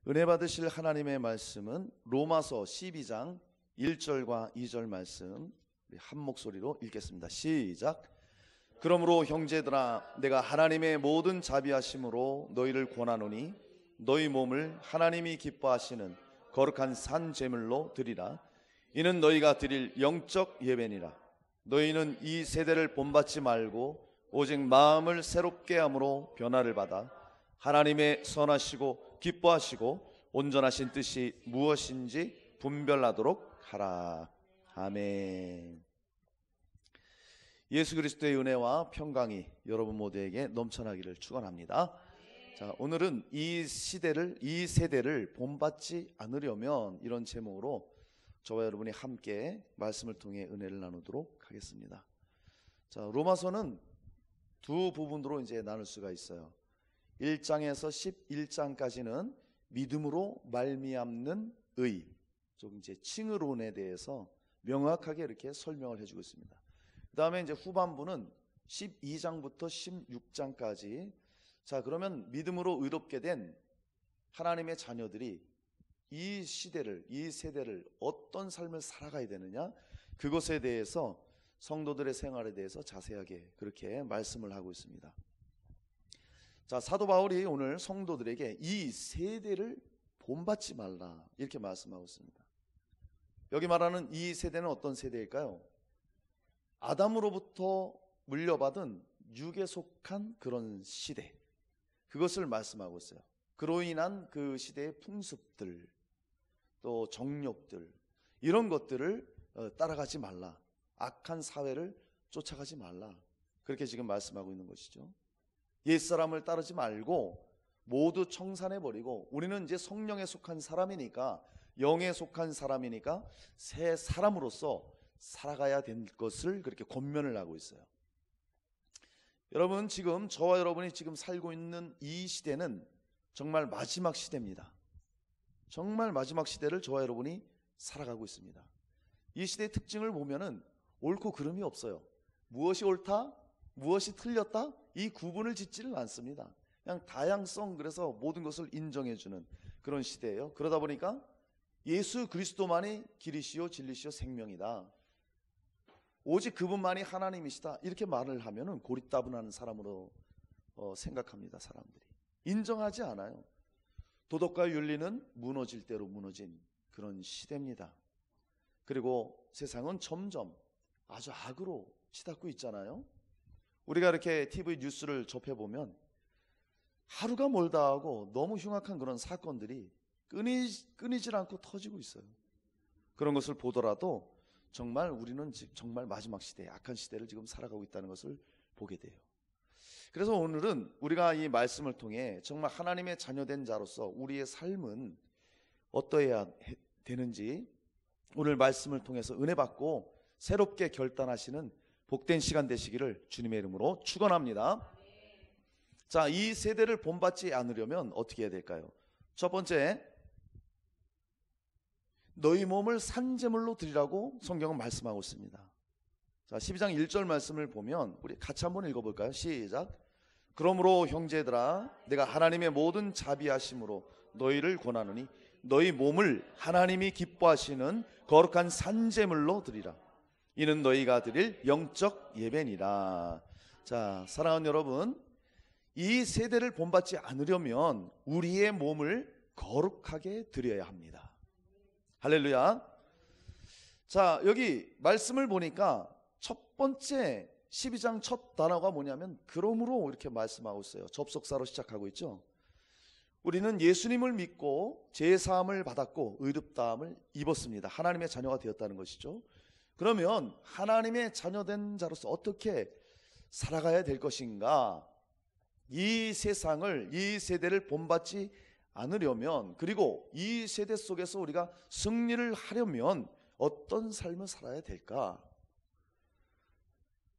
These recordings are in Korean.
은혜 받으실 하나님의 말씀은 로마서 12장 1절과 2절 말씀 한 목소리로 읽겠습니다. 시작. 그러므로 형제들아, 내가 하나님의 모든 자비하심으로 너희를 권하노니 너희 몸을 하나님이 기뻐하시는 거룩한 산 제물로 드리라. 이는 너희가 드릴 영적 예배니라. 너희는 이 세대를 본받지 말고 오직 마음을 새롭게 함으로 변화를 받아 하나님의 선하시고 기뻐하시고 온전하신 뜻이 무엇인지 분별하도록 하라. 아멘. 예수 그리스도의 은혜와 평강이 여러분 모두에게 넘쳐나기를 축원합니다. 자, 오늘은 이 세대를 본받지 않으려면, 이런 제목으로 저와 여러분이 함께 말씀을 통해 은혜를 나누도록 하겠습니다. 자, 로마서는 두 부분으로 이제 나눌 수가 있어요. 1장에서 11장까지는 믿음으로 말미암는 의, 좀 이제 칭의론에 대해서 명확하게 이렇게 설명을 해주고 있습니다. 그 다음에 이제 후반부는 12장부터 16장까지, 자, 그러면 믿음으로 의롭게 된 하나님의 자녀들이 이 세대를 어떤 삶을 살아가야 되느냐, 그것에 대해서 성도들의 생활에 대해서 자세하게 그렇게 말씀을 하고 있습니다. 자, 사도 바울이 오늘 성도들에게 이 세대를 본받지 말라, 이렇게 말씀하고 있습니다. 여기 말하는 이 세대는 어떤 세대일까요? 아담으로부터 물려받은 육에 속한 그런 시대, 그것을 말씀하고 있어요. 그로 인한 그 시대의 풍습들, 또 정욕들, 이런 것들을 따라가지 말라, 악한 사회를 쫓아가지 말라, 그렇게 지금 말씀하고 있는 것이죠. 옛사람을 따르지 말고 모두 청산해버리고, 우리는 이제 성령에 속한 사람이니까, 영에 속한 사람이니까 새 사람으로서 살아가야 될 것을 그렇게 권면을 하고 있어요. 여러분, 지금 저와 여러분이 지금 살고 있는 이 시대는 정말 마지막 시대입니다. 정말 마지막 시대를 저와 여러분이 살아가고 있습니다. 이 시대의 특징을 보면은 옳고 그름이 없어요. 무엇이 옳다, 무엇이 틀렸다, 이 구분을 짓지를 않습니다. 그냥 다양성, 그래서 모든 것을 인정해주는 그런 시대예요. 그러다 보니까 예수 그리스도만이 길이시요 진리시요 생명이다, 오직 그분만이 하나님이시다, 이렇게 말을 하면은 고리따분한 사람으로 생각합니다. 사람들이 인정하지 않아요. 도덕과 윤리는 무너질 대로 무너진 그런 시대입니다. 그리고 세상은 점점 아주 악으로 치닫고 있잖아요. 우리가 이렇게 TV 뉴스를 접해보면 하루가 멀다 하고 너무 흉악한 그런 사건들이 끊이질 않고 터지고 있어요. 그런 것을 보더라도 정말 우리는 정말 마지막 시대, 악한 시대를 지금 살아가고 있다는 것을 보게 돼요. 그래서 오늘은 우리가 이 말씀을 통해 정말 하나님의 자녀된 자로서 우리의 삶은 어떠해야 되는지, 오늘 말씀을 통해서 은혜 받고 새롭게 결단하시는 복된 시간 되시기를 주님의 이름으로 축원합니다. 자, 이 세대를 본받지 않으려면 어떻게 해야 될까요? 첫 번째, 너희 몸을 산제물로 드리라고 성경은 말씀하고 있습니다. 자, 12장 1절 말씀을 보면 우리 같이 한번 읽어볼까요? 시작. 그러므로 형제들아, 내가 하나님의 모든 자비하심으로 너희를 권하노니 너희 몸을 하나님이 기뻐하시는 거룩한 산제물로 드리라. 이는 너희가 드릴 영적 예배니라. 자, 사랑하는 여러분, 이 세대를 본받지 않으려면 우리의 몸을 거룩하게 드려야 합니다. 할렐루야. 자, 여기 말씀을 보니까 첫 번째 12장 첫 단어가 뭐냐면 그러므로, 이렇게 말씀하고 있어요. 접속사로 시작하고 있죠. 우리는 예수님을 믿고 제사함을 받았고 의롭다함을 입었습니다. 하나님의 자녀가 되었다는 것이죠. 그러면 하나님의 자녀된 자로서 어떻게 살아가야 될 것인가? 이 세상을, 이 세대를 본받지 않으려면, 그리고 이 세대 속에서 우리가 승리를 하려면 어떤 삶을 살아야 될까?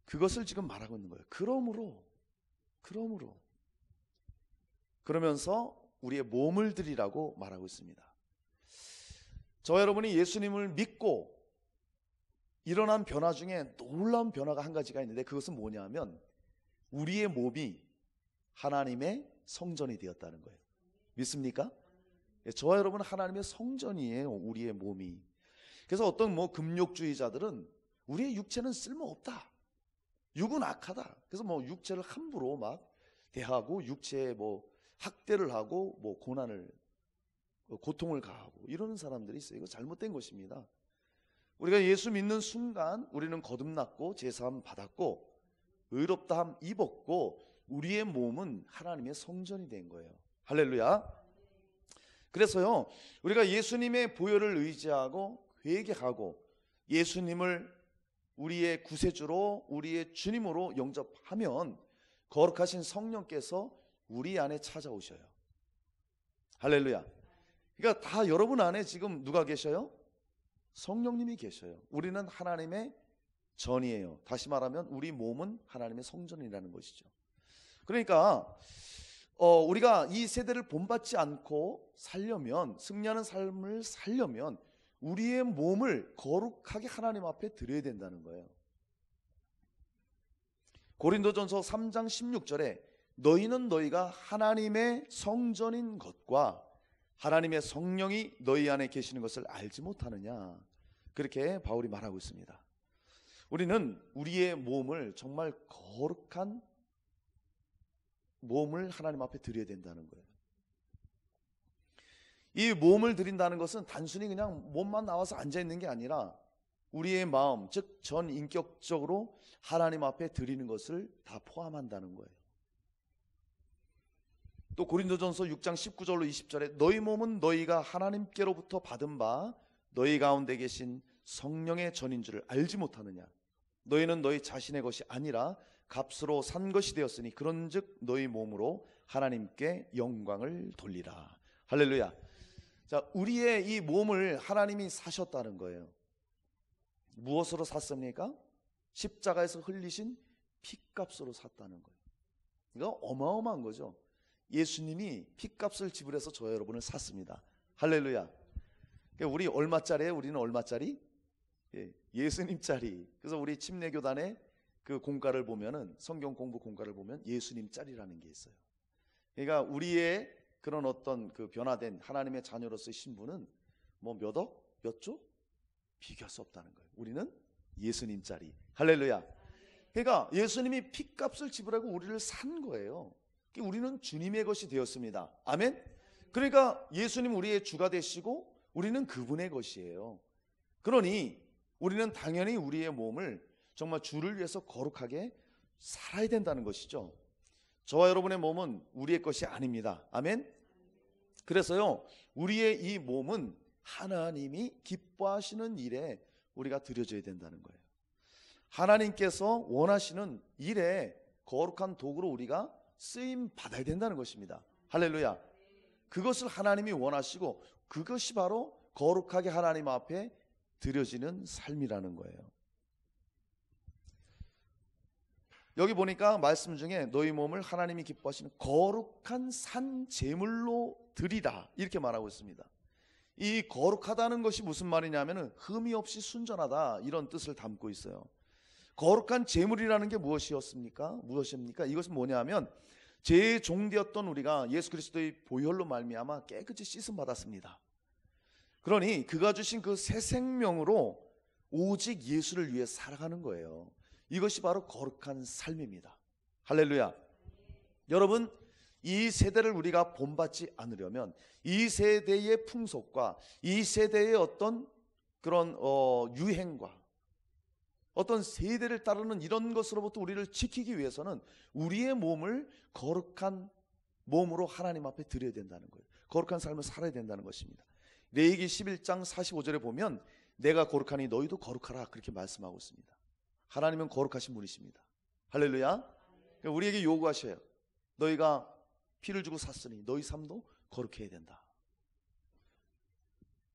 그것을 지금 말하고 있는 거예요. 그러면서 우리의 몸을 드리라고 말하고 있습니다. 저와 여러분이 예수님을 믿고 일어난 변화 중에 놀라운 변화가 한 가지가 있는데, 그것은 뭐냐면 우리의 몸이 하나님의 성전이 되었다는 거예요. 믿습니까? 저와 여러분은 하나님의 성전이에요. 우리의 몸이. 그래서 어떤 금욕주의자들은 우리의 육체는 쓸모없다, 육은 악하다, 그래서 육체를 함부로 막 대하고 육체에 학대를 하고 고통을 가하고 이러는 사람들이 있어요. 이거 잘못된 것입니다. 우리가 예수 믿는 순간 우리는 거듭났고 제사함 받았고 의롭다함 입었고 우리의 몸은 하나님의 성전이 된 거예요. 할렐루야. 그래서요, 우리가 예수님의 보혈을 의지하고 회개하고 예수님을 우리의 구세주로, 우리의 주님으로 영접하면 거룩하신 성령께서 우리 안에 찾아오셔요. 할렐루야. 그러니까 다 여러분 안에 지금 누가 계셔요? 성령님이 계셔요. 우리는 하나님의 전이에요. 다시 말하면 우리 몸은 하나님의 성전이라는 것이죠. 그러니까 우리가 이 세대를 본받지 않고 살려면, 승리하는 삶을 살려면 우리의 몸을 거룩하게 하나님 앞에 드려야 된다는 거예요. 고린도전서 3장 16절에 너희는 너희가 하나님의 성전인 것과 하나님의 성령이 너희 안에 계시는 것을 알지 못하느냐, 그렇게 바울이 말하고 있습니다. 우리는 우리의 몸을 정말 거룩한 몸을 하나님 앞에 드려야 된다는 거예요. 이 몸을 드린다는 것은 단순히 그냥 몸만 나와서 앉아있는 게 아니라 우리의 마음, 즉 전인격적으로 하나님 앞에 드리는 것을 다 포함한다는 거예요. 또 고린도전서 6장 19절로 20절에 너희 몸은 너희가 하나님께로부터 받은 바 너희 가운데 계신 성령의 전인 줄을 알지 못하느냐. 너희는 너희 자신의 것이 아니라 값으로 산 것이 되었으니 그런즉 너희 몸으로 하나님께 영광을 돌리라. 할렐루야. 자, 우리의 이 몸을 하나님이 사셨다는 거예요. 무엇으로 샀습니까? 십자가에서 흘리신 피값으로 샀다는 거예요. 이거 어마어마한 거죠. 예수님이 피값을 지불해서 저와 여러분을 샀습니다. 할렐루야. 우리 얼마짜리예요? 우리는 얼마짜리? 예수님짜리. 그래서 우리 침례교단의 그 공과를 보면은, 성경 공부 공과를 보면 예수님짜리라는 게 있어요. 그러니까 우리의 그런 어떤 그 변화된 하나님의 자녀로서의 신분은 몇 억, 몇 조 비교할 수 없다는 거예요. 우리는 예수님짜리. 할렐루야. 그러니까 예수님이 피값을 지불하고 우리를 산 거예요. 우리는 주님의 것이 되었습니다. 아멘. 그러니까 예수님 우리의 주가 되시고 우리는 그분의 것이에요. 그러니 우리는 당연히 우리의 몸을 정말 주를 위해서 거룩하게 살아야 된다는 것이죠. 저와 여러분의 몸은 우리의 것이 아닙니다. 아멘. 그래서요, 우리의 이 몸은 하나님이 기뻐하시는 일에 우리가 드려져야 된다는 거예요. 하나님께서 원하시는 일에 거룩한 도구로 우리가 쓰임 받아야 된다는 것입니다. 할렐루야. 그것을 하나님이 원하시고 그것이 바로 거룩하게 하나님 앞에 드려지는 삶이라는 거예요. 여기 보니까 말씀 중에 너희 몸을 하나님이 기뻐하시는 거룩한 산 제물로 드리라, 이렇게 말하고 있습니다. 이 거룩하다는 것이 무슨 말이냐면은 흠이 없이 순전하다, 이런 뜻을 담고 있어요. 거룩한 제물이라는 게 무엇이었습니까? 이것은 뭐냐면 제 종되었던 우리가 예수 그리스도의 보혈로 말미암아 깨끗이 씻음 받았습니다. 그러니 그가 주신 그 새 생명으로 오직 예수를 위해 살아가는 거예요. 이것이 바로 거룩한 삶입니다. 할렐루야. 여러분, 이 세대를 우리가 본받지 않으려면 이 세대의 풍속과 이 세대의 어떤 그런 유행과 어떤 세대를 따르는 이런 것으로부터 우리를 지키기 위해서는 우리의 몸을 거룩한 몸으로 하나님 앞에 드려야 된다는 거예요. 거룩한 삶을 살아야 된다는 것입니다. 레위기 11장 45절에 보면 내가 거룩하니 너희도 거룩하라, 그렇게 말씀하고 있습니다. 하나님은 거룩하신 분이십니다. 할렐루야. 우리에게 요구하셔요. 너희가 피를 주고 샀으니 너희 삶도 거룩해야 된다.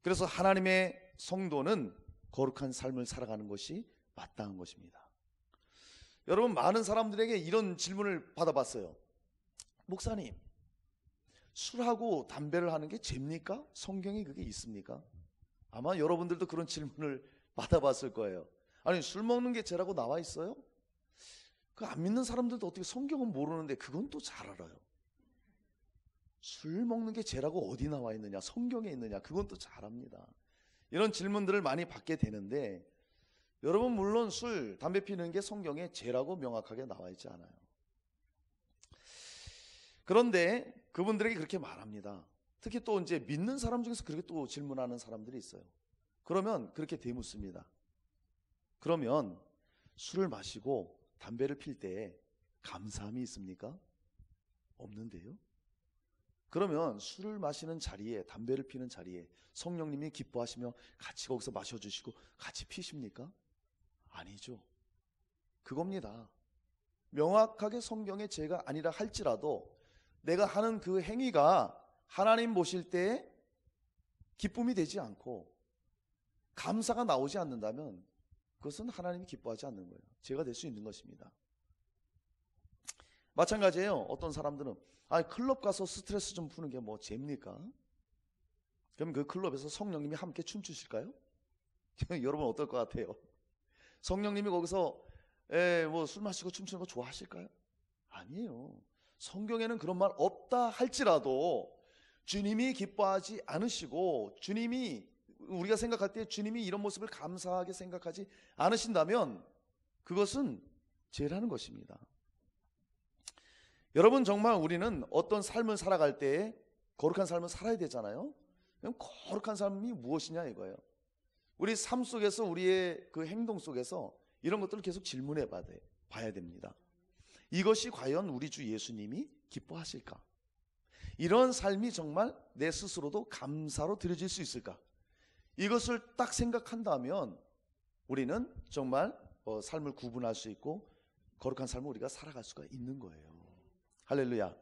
그래서 하나님의 성도는 거룩한 삶을 살아가는 것이 마땅한 것입니다. 여러분, 많은 사람들에게 이런 질문을 받아봤어요. 목사님, 술하고 담배를 하는 게 죄입니까? 성경에 그게 있습니까? 아마 여러분들도 그런 질문을 받아봤을 거예요. 아니, 술 먹는 게 죄라고 나와 있어요? 그 안 믿는 사람들도 어떻게 성경은 모르는데 그건 또 잘 알아요. 술 먹는 게 죄라고 어디 나와 있느냐, 성경에 있느냐, 그건 또 잘 압니다. 이런 질문들을 많이 받게 되는데, 여러분 물론 술, 담배 피는 게 성경에 죄라고 명확하게 나와 있지 않아요. 그런데 그분들에게 그렇게 말합니다. 특히 또 이제 믿는 사람 중에서 그렇게 또 질문하는 사람들이 있어요. 그러면 그렇게 되묻습니다. 그러면 술을 마시고 담배를 필 때 감사함이 있습니까? 없는데요. 그러면 술을 마시는 자리에, 담배를 피는 자리에 성령님이 기뻐하시며 같이 거기서 마셔주시고 같이 피십니까? 아니죠. 그겁니다. 명확하게 성경의 죄가 아니라 할지라도 내가 하는 그 행위가 하나님 보실 때 기쁨이 되지 않고 감사가 나오지 않는다면 그것은 하나님이 기뻐하지 않는 거예요. 죄가 될 수 있는 것입니다. 마찬가지예요. 어떤 사람들은 클럽 가서 스트레스 좀 푸는 게 뭐 죄입니까? 그럼 그 클럽에서 성령님이 함께 춤추실까요? 여러분 어떨 것 같아요? 성령님이 거기서 뭐 술 마시고 춤추는 거 좋아하실까요? 아니에요. 성경에는 그런 말 없다 할지라도 주님이 기뻐하지 않으시고, 주님이, 우리가 생각할 때 주님이 이런 모습을 감사하게 생각하지 않으신다면 그것은 죄라는 것입니다. 여러분 정말 우리는 어떤 삶을 살아갈 때 거룩한 삶을 살아야 되잖아요. 그럼 거룩한 삶이 무엇이냐 이거예요. 우리 삶 속에서, 우리의 그 행동 속에서 이런 것들을 계속 질문해 봐야 됩니다. 이것이 과연 우리 주 예수님이 기뻐하실까? 이런 삶이 정말 내 스스로도 감사로 드려질 수 있을까? 이것을 딱 생각한다면 우리는 정말 삶을 구분할 수 있고 거룩한 삶을 우리가 살아갈 수가 있는 거예요. 할렐루야.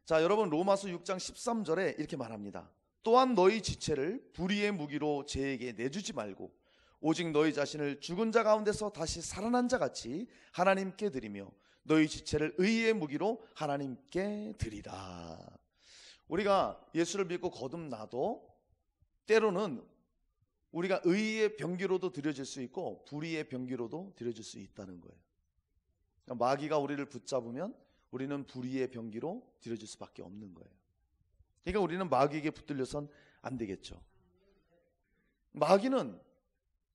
자, 여러분 로마서 6장 13절에 이렇게 말합니다. 또한 너희 지체를 불의의 무기로 죄에게 내주지 말고 오직 너희 자신을 죽은 자 가운데서 다시 살아난 자 같이 하나님께 드리며 너희 지체를 의의 무기로 하나님께 드리라. 우리가 예수를 믿고 거듭나도 때로는 우리가 의의 병기로도 드려질 수 있고 불의의 병기로도 드려질 수 있다는 거예요. 마귀가 우리를 붙잡으면 우리는 불의의 병기로 드려질 수밖에 없는 거예요. 그러니까 우리는 마귀에게 붙들려선 안 되겠죠. 마귀는,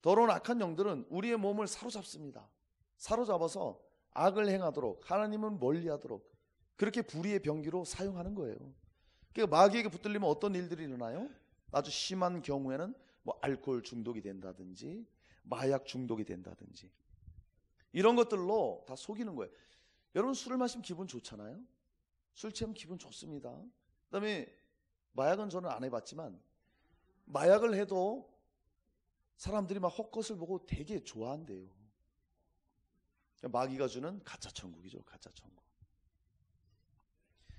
더러운 악한 영들은 우리의 몸을 사로잡습니다. 사로잡아서 악을 행하도록, 하나님은 멀리하도록 그렇게 불의의 병기로 사용하는 거예요. 그러니까 마귀에게 붙들리면 어떤 일들이 일어나요? 아주 심한 경우에는 뭐 알코올 중독이 된다든지 마약 중독이 된다든지 이런 것들로 다 속이는 거예요. 여러분 술을 마시면 기분 좋잖아요. 술 취하면 기분 좋습니다. 그다음에 마약은 저는 안 해봤지만 마약을 해도 사람들이 막 헛것을 보고 되게 좋아한대요. 마귀가 주는 가짜 천국이죠. 가짜 천국.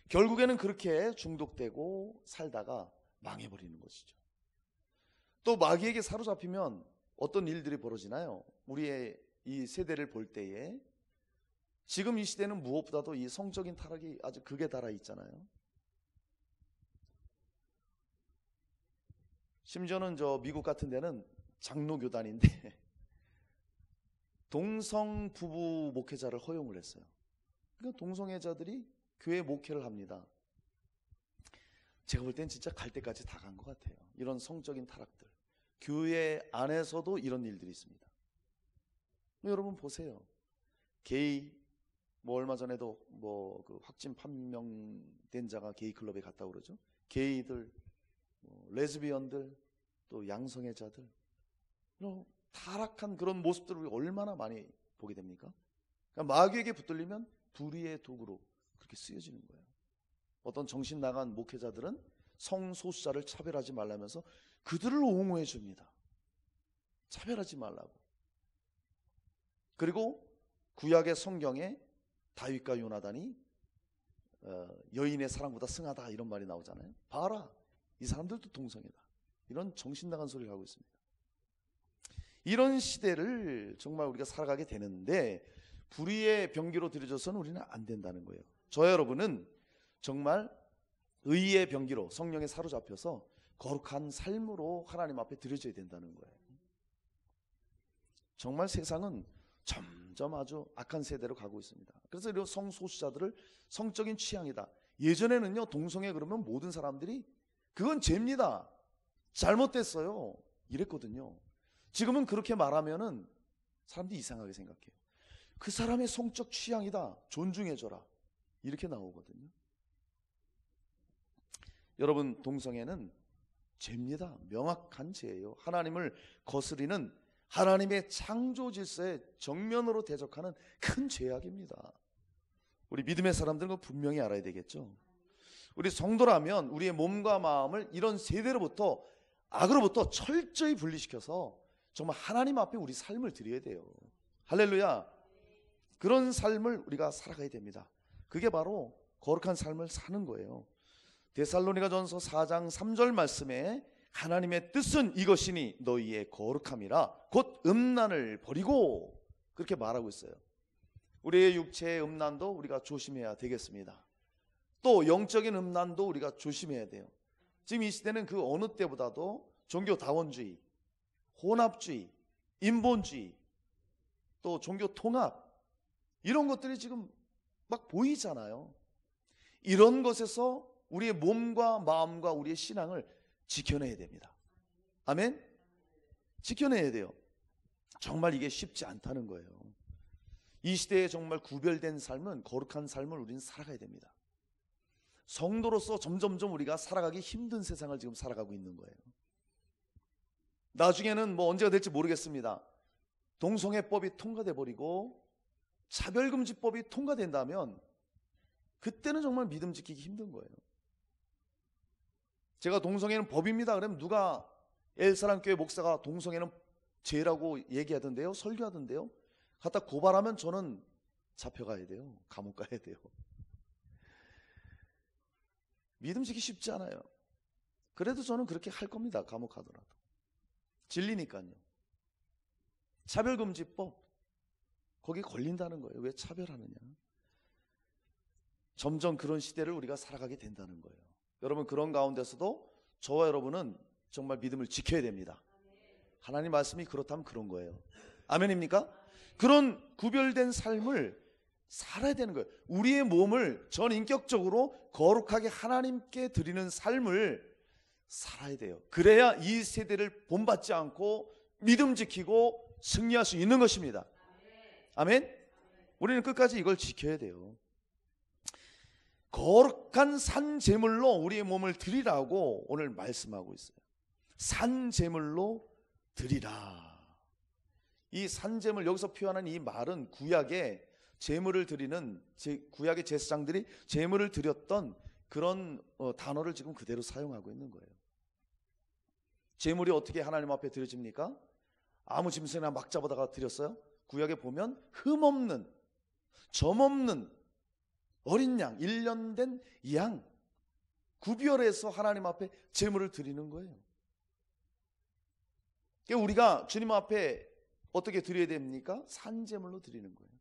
결국에는 그렇게 중독되고 살다가 망해버리는 것이죠. 또 마귀에게 사로잡히면 어떤 일들이 벌어지나요? 우리의 이 세대를 볼 때에 지금 이 시대는 무엇보다도 이 성적인 타락이 아주 극에 달아 있잖아요. 심지어는 저 미국 같은 데는 장로교단인데 동성 부부 목회자를 허용을 했어요. 그러니까 동성애자들이 교회 목회를 합니다. 제가 볼 땐 진짜 갈 때까지 다 간 것 같아요. 이런 성적인 타락들. 교회 안에서도 이런 일들이 있습니다. 여러분 보세요. 게이, 뭐 얼마 전에도 뭐 그 확진 판명된 자가 게이 클럽에 갔다고 그러죠. 게이들, 레즈비언들, 또 양성애자들, 타락한 그런 모습들을 얼마나 많이 보게 됩니까? 그러니까 마귀에게 붙들리면 불의의 도구로 그렇게 쓰여지는 거예요. 어떤 정신 나간 목회자들은 성소수자를 차별하지 말라면서 그들을 옹호해 줍니다. 차별하지 말라고. 그리고 구약의 성경에 다윗과 요나단이 여인의 사랑보다 승하다 이런 말이 나오잖아요. 봐라, 이 사람들도 동성애다. 이런 정신 나간 소리를 하고 있습니다. 이런 시대를 정말 우리가 살아가게 되는데 불의의 병기로 들여져서는 우리는 안 된다는 거예요. 저 여러분은 정말 의의 병기로 성령에 사로잡혀서 거룩한 삶으로 하나님 앞에 드려져야 된다는 거예요. 정말 세상은 점점 아주 악한 세대로 가고 있습니다. 그래서 이런 성소수자들을 성적인 취향이다 예전에는요, 동성애 그러면 모든 사람들이 그건 죄입니다, 잘못됐어요, 이랬거든요. 지금은 그렇게 말하면은 사람들이 이상하게 생각해요. 그 사람의 성적 취향이다, 존중해줘라, 이렇게 나오거든요. 여러분, 동성애는 죄입니다. 명확한 죄예요. 하나님을 거스리는 하나님의 창조 질서에 정면으로 대적하는 큰 죄악입니다. 우리 믿음의 사람들은 분명히 알아야 되겠죠. 우리 성도라면 우리의 몸과 마음을 이런 세대로부터, 악으로부터 철저히 분리시켜서 정말 하나님 앞에 우리 삶을 드려야 돼요. 할렐루야. 그런 삶을 우리가 살아가야 됩니다. 그게 바로 거룩한 삶을 사는 거예요. 데살로니가전서 4장 3절 말씀에 하나님의 뜻은 이것이니 너희의 거룩함이라 곧 음란을 버리고, 그렇게 말하고 있어요. 우리의 육체의 음란도 우리가 조심해야 되겠습니다. 또 영적인 음란도 우리가 조심해야 돼요. 지금 이 시대는 그 어느 때보다도 종교다원주의, 혼합주의, 인본주의, 또 종교통합, 이런 것들이 지금 막 보이잖아요. 이런 것에서 우리의 몸과 마음과 우리의 신앙을 지켜내야 됩니다. 아멘? 지켜내야 돼요. 정말 이게 쉽지 않다는 거예요. 이 시대에 정말 구별된 삶은, 거룩한 삶을 우리는 살아가야 됩니다. 성도로서 점점점 우리가 살아가기 힘든 세상을 지금 살아가고 있는 거예요. 나중에는 뭐 언제가 될지 모르겠습니다. 동성애법이 통과돼 버리고 차별금지법이 통과된다면 그때는 정말 믿음 지키기 힘든 거예요. 제가 동성애는 법입니다 그러면 누가, 엘사랑교회 목사가 동성애는 죄라고 얘기하던데요, 설교하던데요, 갖다 고발하면 저는 잡혀가야 돼요. 감옥 가야 돼요. 믿음 지키기 쉽지 않아요. 그래도 저는 그렇게 할 겁니다. 감옥 가더라도. 진리니까요. 차별금지법, 거기 걸린다는 거예요. 왜 차별하느냐. 점점 그런 시대를 우리가 살아가게 된다는 거예요. 여러분, 그런 가운데서도 저와 여러분은 정말 믿음을 지켜야 됩니다. 하나님 말씀이 그렇다면 그런 거예요. 아멘입니까? 그런 구별된 삶을 살아야 되는 거예요. 우리의 몸을 전인격적으로 거룩하게 하나님께 드리는 삶을 살아야 돼요. 그래야 이 세대를 본받지 않고 믿음 지키고 승리할 수 있는 것입니다. 아멘? 우리는 끝까지 이걸 지켜야 돼요. 거룩한 산 제물로 우리의 몸을 드리라고 오늘 말씀하고 있어요. 산 제물로 드리라. 이 산 제물, 여기서 표현한 이 말은 구약에 제물을 드리는, 구약의 제사장들이 제물을 드렸던 그런 단어를 지금 그대로 사용하고 있는 거예요. 제물이 어떻게 하나님 앞에 드려집니까? 아무 짐승이나 막 잡아다가 드렸어요? 구약에 보면 흠없는, 점없는 어린 양, 1년 된 양, 구별해서 하나님 앞에 제물을 드리는 거예요. 그러니까 우리가 주님 앞에 어떻게 드려야 됩니까? 산제물로 드리는 거예요.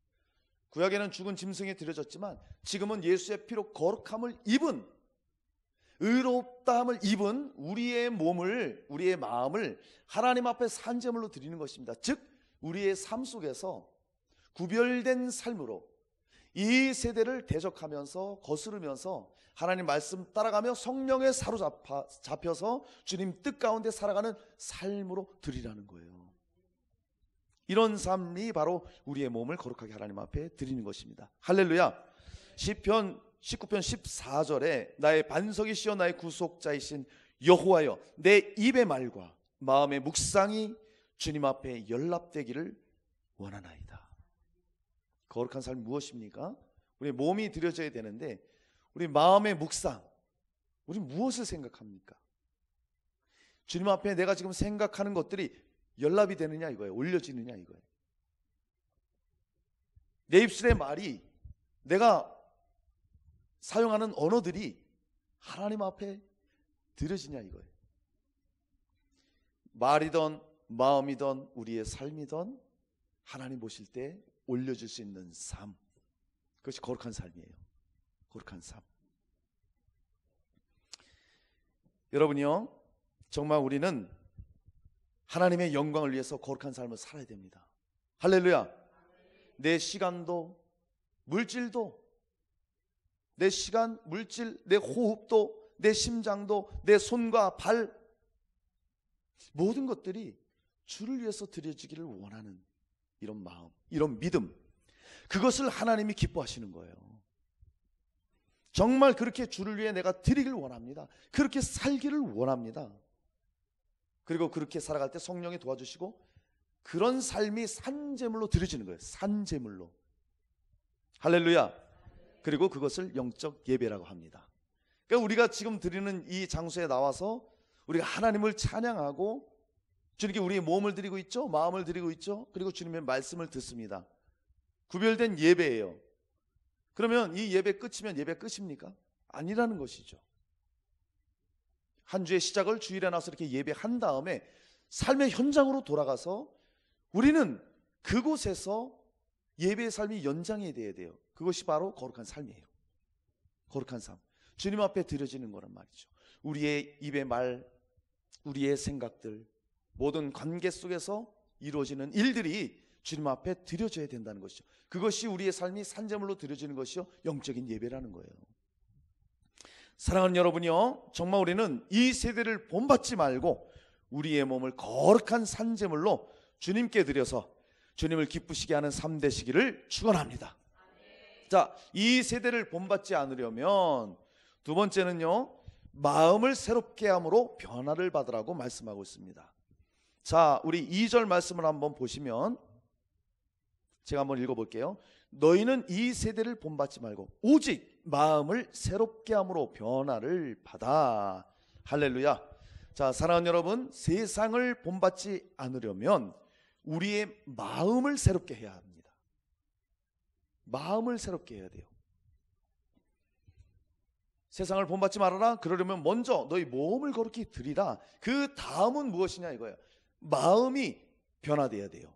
구약에는 죽은 짐승이 드려졌지만 지금은 예수의 피로 거룩함을 입은, 의롭다함을 입은 우리의 몸을, 우리의 마음을 하나님 앞에 산제물로 드리는 것입니다. 즉 우리의 삶 속에서 구별된 삶으로 이 세대를 대적하면서 거스르면서 하나님 말씀 따라가며 성령에 사로잡혀서 주님 뜻 가운데 살아가는 삶으로 드리라는 거예요. 이런 삶이 바로 우리의 몸을 거룩하게 하나님 앞에 드리는 것입니다. 할렐루야. 시편 19편 14절에 나의 반석이시여 나의 구속자이신 여호와여, 내 입의 말과 마음의 묵상이 주님 앞에 연락되기를 원하나이다. 거룩한 삶이 무엇입니까? 우리 몸이 드려져야 되는데 우리 마음의 묵상, 우리 무엇을 생각합니까? 주님 앞에 내가 지금 생각하는 것들이 연락이 되느냐 이거예요. 올려지느냐 이거예요. 내 입술의 말이, 내가 사용하는 언어들이 하나님 앞에 드려지냐 이거예요. 말이든 마음이든 우리의 삶이든 하나님 보실 때 올려줄 수 있는 삶, 그것이 거룩한 삶이에요. 거룩한 삶. 여러분이요, 정말 우리는 하나님의 영광을 위해서 거룩한 삶을 살아야 됩니다. 할렐루야. 내 시간도 물질도 내 시간, 물질, 내 호흡도, 내 심장도, 내 손과 발, 모든 것들이 주를 위해서 드려지기를 원하는 이런 마음, 이런 믿음, 그것을 하나님이 기뻐하시는 거예요. 정말 그렇게 주를 위해 내가 드리길 원합니다. 그렇게 살기를 원합니다. 그리고 그렇게 살아갈 때 성령이 도와주시고 그런 삶이 산제물로 드려지는 거예요. 산제물로. 할렐루야. 그리고 그것을 영적 예배라고 합니다. 그러니까 우리가 지금 드리는 이 장소에 나와서 우리가 하나님을 찬양하고 주님께 우리의 몸을 드리고 있죠, 마음을 드리고 있죠, 그리고 주님의 말씀을 듣습니다. 구별된 예배예요. 그러면 이 예배 끝이면 예배 끝입니까? 아니라는 것이죠. 한 주의 시작을 주일에 나와서 이렇게 예배한 다음에 삶의 현장으로 돌아가서 우리는 그곳에서 예배의 삶이 연장이 돼야 돼요. 그것이 바로 거룩한 삶이에요. 거룩한 삶, 주님 앞에 드려지는 거란 말이죠. 우리의 입의 말, 우리의 생각들, 모든 관계 속에서 이루어지는 일들이 주님 앞에 드려져야 된다는 것이죠. 그것이 우리의 삶이 산제물로 드려지는 것이요, 영적인 예배라는 거예요. 사랑하는 여러분이요, 정말 우리는 이 세대를 본받지 말고 우리의 몸을 거룩한 산제물로 주님께 드려서 주님을 기쁘시게 하는 삶 되시기를 축원합니다. 자, 이 세대를 본받지 않으려면 두 번째는요, 마음을 새롭게 함으로 변화를 받으라고 말씀하고 있습니다. 자, 우리 2절 말씀을 한번 보시면 제가 한번 읽어볼게요. 너희는 이 세대를 본받지 말고 오직 마음을 새롭게 함으로 변화를 받아. 할렐루야. 자, 사랑하는 여러분, 세상을 본받지 않으려면 우리의 마음을 새롭게 해야 합니다. 마음을 새롭게 해야 돼요. 세상을 본받지 말아라. 그러려면 먼저 너희 몸을 거룩히 드리라. 그 다음은 무엇이냐 이거예요. 마음이 변화돼야 돼요.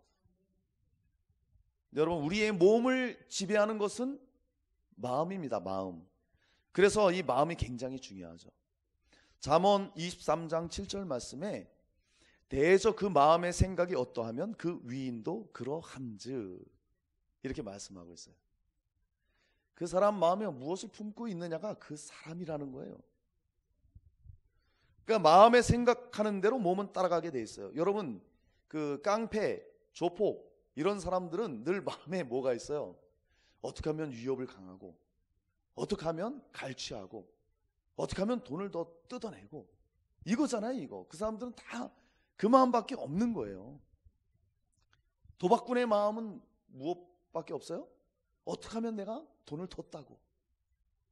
여러분, 우리의 몸을 지배하는 것은 마음입니다. 마음. 그래서 이 마음이 굉장히 중요하죠. 잠언 23장 7절 말씀에 대저 그 마음의 생각이 어떠하면 그 위인도 그러한즉, 이렇게 말씀하고 있어요. 그 사람 마음에 무엇을 품고 있느냐가 그 사람이라는 거예요. 그러니까 마음에 생각하는 대로 몸은 따라가게 돼 있어요. 여러분, 그 깡패, 조폭 이런 사람들은 늘 마음에 뭐가 있어요? 어떻게 하면 위협을 강하고, 어떻게 하면 갈취하고, 어떻게 하면 돈을 더 뜯어내고, 이거잖아요. 이거. 그 사람들은 다 그 마음밖에 없는 거예요. 도박꾼의 마음은 무엇밖에 없어요? 어떻게 하면 내가 돈을 더 따고,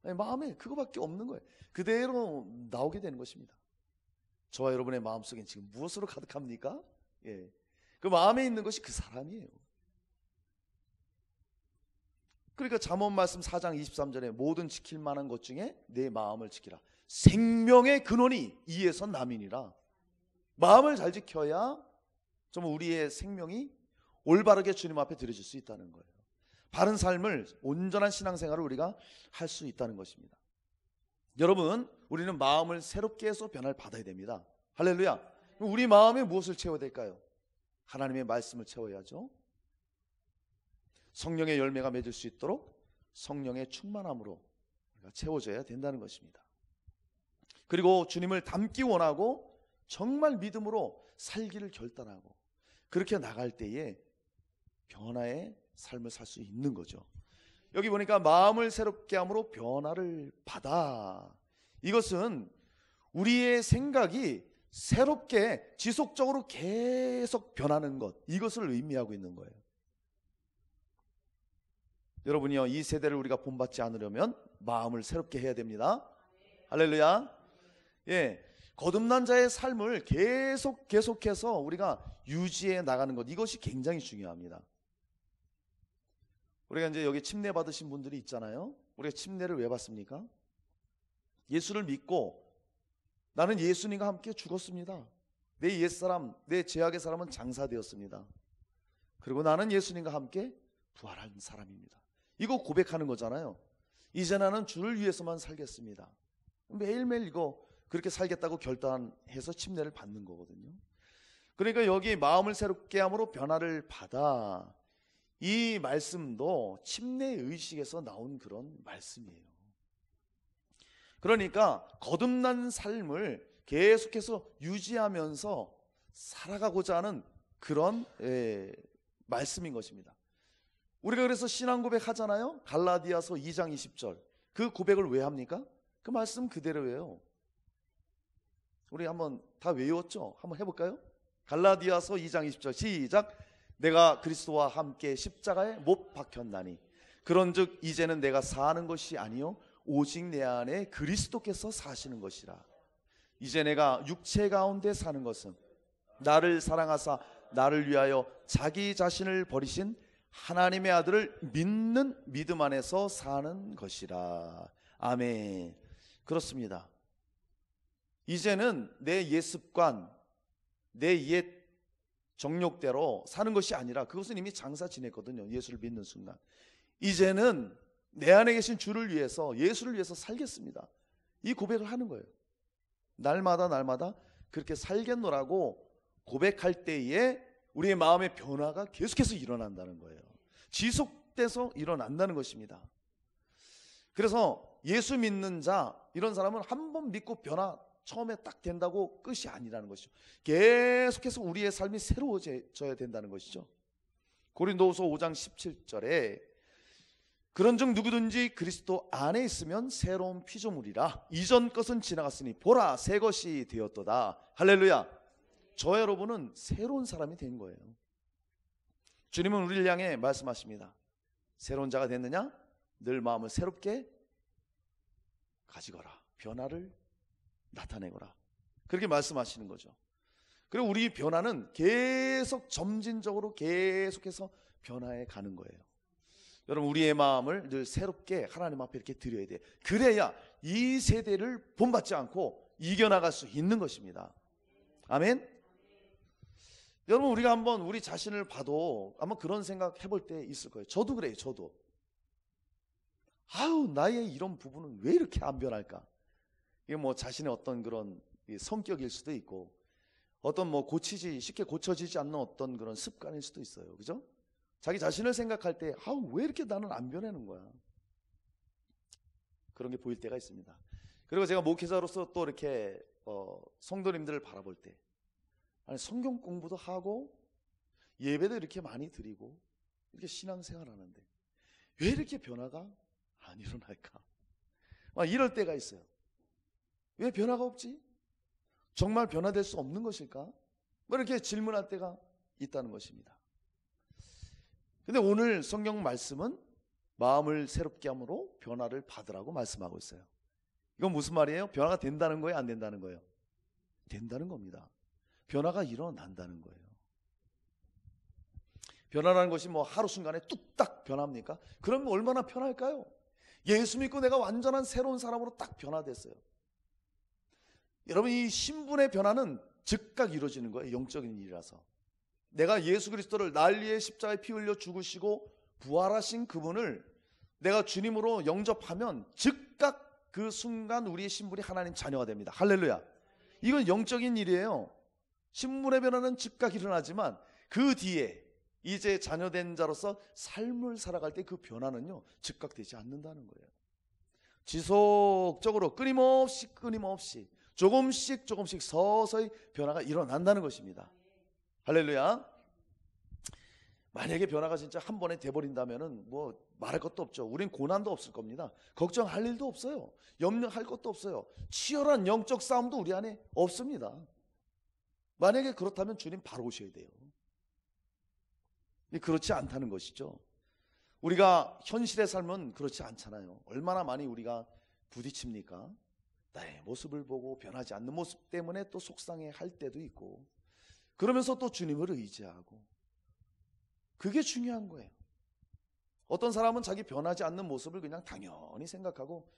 마음에 그거밖에 없는 거예요. 그대로 나오게 되는 것입니다. 저와 여러분의 마음속엔 지금 무엇으로 가득합니까? 예. 그 마음에 있는 것이 그 사람이에요. 그러니까 잠언 말씀 4장 23절에 모든 지킬 만한 것 중에 내 마음을 지키라. 생명의 근원이 이에서 남이니라. 마음을 잘 지켜야 좀 우리의 생명이 올바르게 주님 앞에 드려질 수 있다는 거예요. 바른 삶을, 온전한 신앙생활을 우리가 할 수 있다는 것입니다. 여러분, 우리는 마음을 새롭게 해서 변화를 받아야 됩니다. 할렐루야. 우리 마음에 무엇을 채워야 될까요? 하나님의 말씀을 채워야죠. 성령의 열매가 맺을 수 있도록 성령의 충만함으로 우리가 채워져야 된다는 것입니다. 그리고 주님을 닮기 원하고 정말 믿음으로 살기를 결단하고 그렇게 나갈 때에 변화의 삶을 살 수 있는 거죠. 여기 보니까 마음을 새롭게 함으로 변화를 받아. 이것은 우리의 생각이 새롭게 지속적으로 계속 변하는 것, 이것을 의미하고 있는 거예요. 여러분이요, 이 세대를 우리가 본받지 않으려면 마음을 새롭게 해야 됩니다. 할렐루야. 예, 거듭난 자의 삶을 계속해서 우리가 유지해 나가는 것, 이것이 굉장히 중요합니다. 우리가 이제 여기 침례 받으신 분들이 있잖아요. 우리가 침례를 왜 받습니까? 예수를 믿고 나는 예수님과 함께 죽었습니다. 내 옛사람, 내 죄악의 사람은 장사되었습니다. 그리고 나는 예수님과 함께 부활한 사람입니다. 이거 고백하는 거잖아요. 이제 나는 주를 위해서만 살겠습니다. 매일매일 이거 그렇게 살겠다고 결단해서 침례를 받는 거거든요. 그러니까 여기 마음을 새롭게 함으로 변화를 받아, 이 말씀도 침례 의식에서 나온 그런 말씀이에요. 그러니까 거듭난 삶을 계속해서 유지하면서 살아가고자 하는 그런 말씀인 것입니다. 우리가 그래서 신앙 고백 하잖아요. 갈라디아서 2장 20절. 그 고백을 왜 합니까? 그 말씀 그대로예요. 우리 한번 다 외웠죠? 한번 해볼까요? 갈라디아서 2장 20절 시작. 내가 그리스도와 함께 십자가에 못 박혔나니 그런즉 이제는 내가 사는 것이 아니요 오직 내 안에 그리스도께서 사시는 것이라. 이제 내가 육체 가운데 사는 것은 나를 사랑하사 나를 위하여 자기 자신을 버리신 하나님의 아들을 믿는 믿음 안에서 사는 것이라. 아멘. 그렇습니다. 이제는 내 옛 습관, 내 옛 정욕대로 사는 것이 아니라 그것은 이미 장사 지냈거든요. 예수를 믿는 순간. 이제는 내 안에 계신 주를 위해서, 예수를 위해서 살겠습니다. 이 고백을 하는 거예요. 날마다 그렇게 살겠노라고 고백할 때에 우리의 마음의 변화가 계속해서 일어난다는 거예요. 지속돼서 일어난다는 것입니다. 그래서 예수 믿는 자, 이런 사람은 한 번 믿고 변화 처음에 딱 된다고 끝이 아니라는 것이죠. 계속해서 우리의 삶이 새로워져야 된다는 것이죠. 고린도후서 5장 17절에 그런즉 누구든지 그리스도 안에 있으면 새로운 피조물이라. 이전 것은 지나갔으니 보라 새 것이 되었도다. 할렐루야. 저 여러분은 새로운 사람이 된 거예요. 주님은 우리를 향해 말씀하십니다. 새로운 자가 됐느냐? 늘 마음을 새롭게 가지거라. 변화를 나타내거라. 그렇게 말씀하시는 거죠. 그리고 우리 변화는 계속 점진적으로 계속해서 변화해 가는 거예요. 여러분, 우리의 마음을 늘 새롭게 하나님 앞에 이렇게 드려야 돼. 그래야 이 세대를 본받지 않고 이겨나갈 수 있는 것입니다. 아멘. 여러분, 우리가 한번 우리 자신을 봐도 아마 그런 생각 해볼 때 있을 거예요. 저도 그래요. 저도 아유, 나의 이런 부분은 왜 이렇게 안 변할까? 이게 뭐 자신의 어떤 그런 성격일 수도 있고, 어떤 뭐 쉽게 고쳐지지 않는 어떤 그런 습관일 수도 있어요. 그죠? 자기 자신을 생각할 때 아우, 왜 이렇게 나는 안 변하는 거야? 그런 게 보일 때가 있습니다. 그리고 제가 목회자로서 또 이렇게 성도님들을 바라볼 때, 아니, 성경 공부도 하고 예배도 이렇게 많이 드리고 이렇게 신앙생활 하는데 왜 이렇게 변화가 안 일어날까? 막 이럴 때가 있어요. 왜 변화가 없지? 정말 변화될 수 없는 것일까? 뭐 이렇게 질문할 때가 있다는 것입니다. 근데 오늘 성경 말씀은 마음을 새롭게 함으로 변화를 받으라고 말씀하고 있어요. 이건 무슨 말이에요? 변화가 된다는 거예요? 안 된다는 거예요? 된다는 겁니다. 변화가 일어난다는 거예요. 변화라는 것이 뭐 하루 순간에 뚝딱 변합니까? 그러면 얼마나 편할까요? 예수 믿고 내가 완전한 새로운 사람으로 딱 변화됐어요. 여러분, 이 신분의 변화는 즉각 이루어지는 거예요. 영적인 일이라서. 내가 예수 그리스도를 날 위해 십자가에 피 흘려 죽으시고 부활하신 그분을 내가 주님으로 영접하면 즉각 그 순간 우리의 신분이 하나님 자녀가 됩니다. 할렐루야. 이건 영적인 일이에요. 신분의 변화는 즉각 일어나지만 그 뒤에 이제 자녀된 자로서 삶을 살아갈 때 그 변화는요, 즉각되지 않는다는 거예요. 지속적으로 끊임없이 조금씩 서서히 변화가 일어난다는 것입니다. 할렐루야. 만약에 변화가 진짜 한 번에 돼버린다면은 뭐 말할 것도 없죠. 우린 고난도 없을 겁니다. 걱정할 일도 없어요. 염려할 것도 없어요. 치열한 영적 싸움도 우리 안에 없습니다. 만약에 그렇다면 주님 바로 오셔야 돼요. 그렇지 않다는 것이죠. 우리가 현실의 삶은 그렇지 않잖아요. 얼마나 많이 우리가 부딪힙니까? 나의 모습을 보고 변하지 않는 모습 때문에 또 속상해 할 때도 있고, 그러면서 또 주님을 의지하고, 그게 중요한 거예요. 어떤 사람은 자기 변하지 않는 모습을 그냥 당연히 생각하고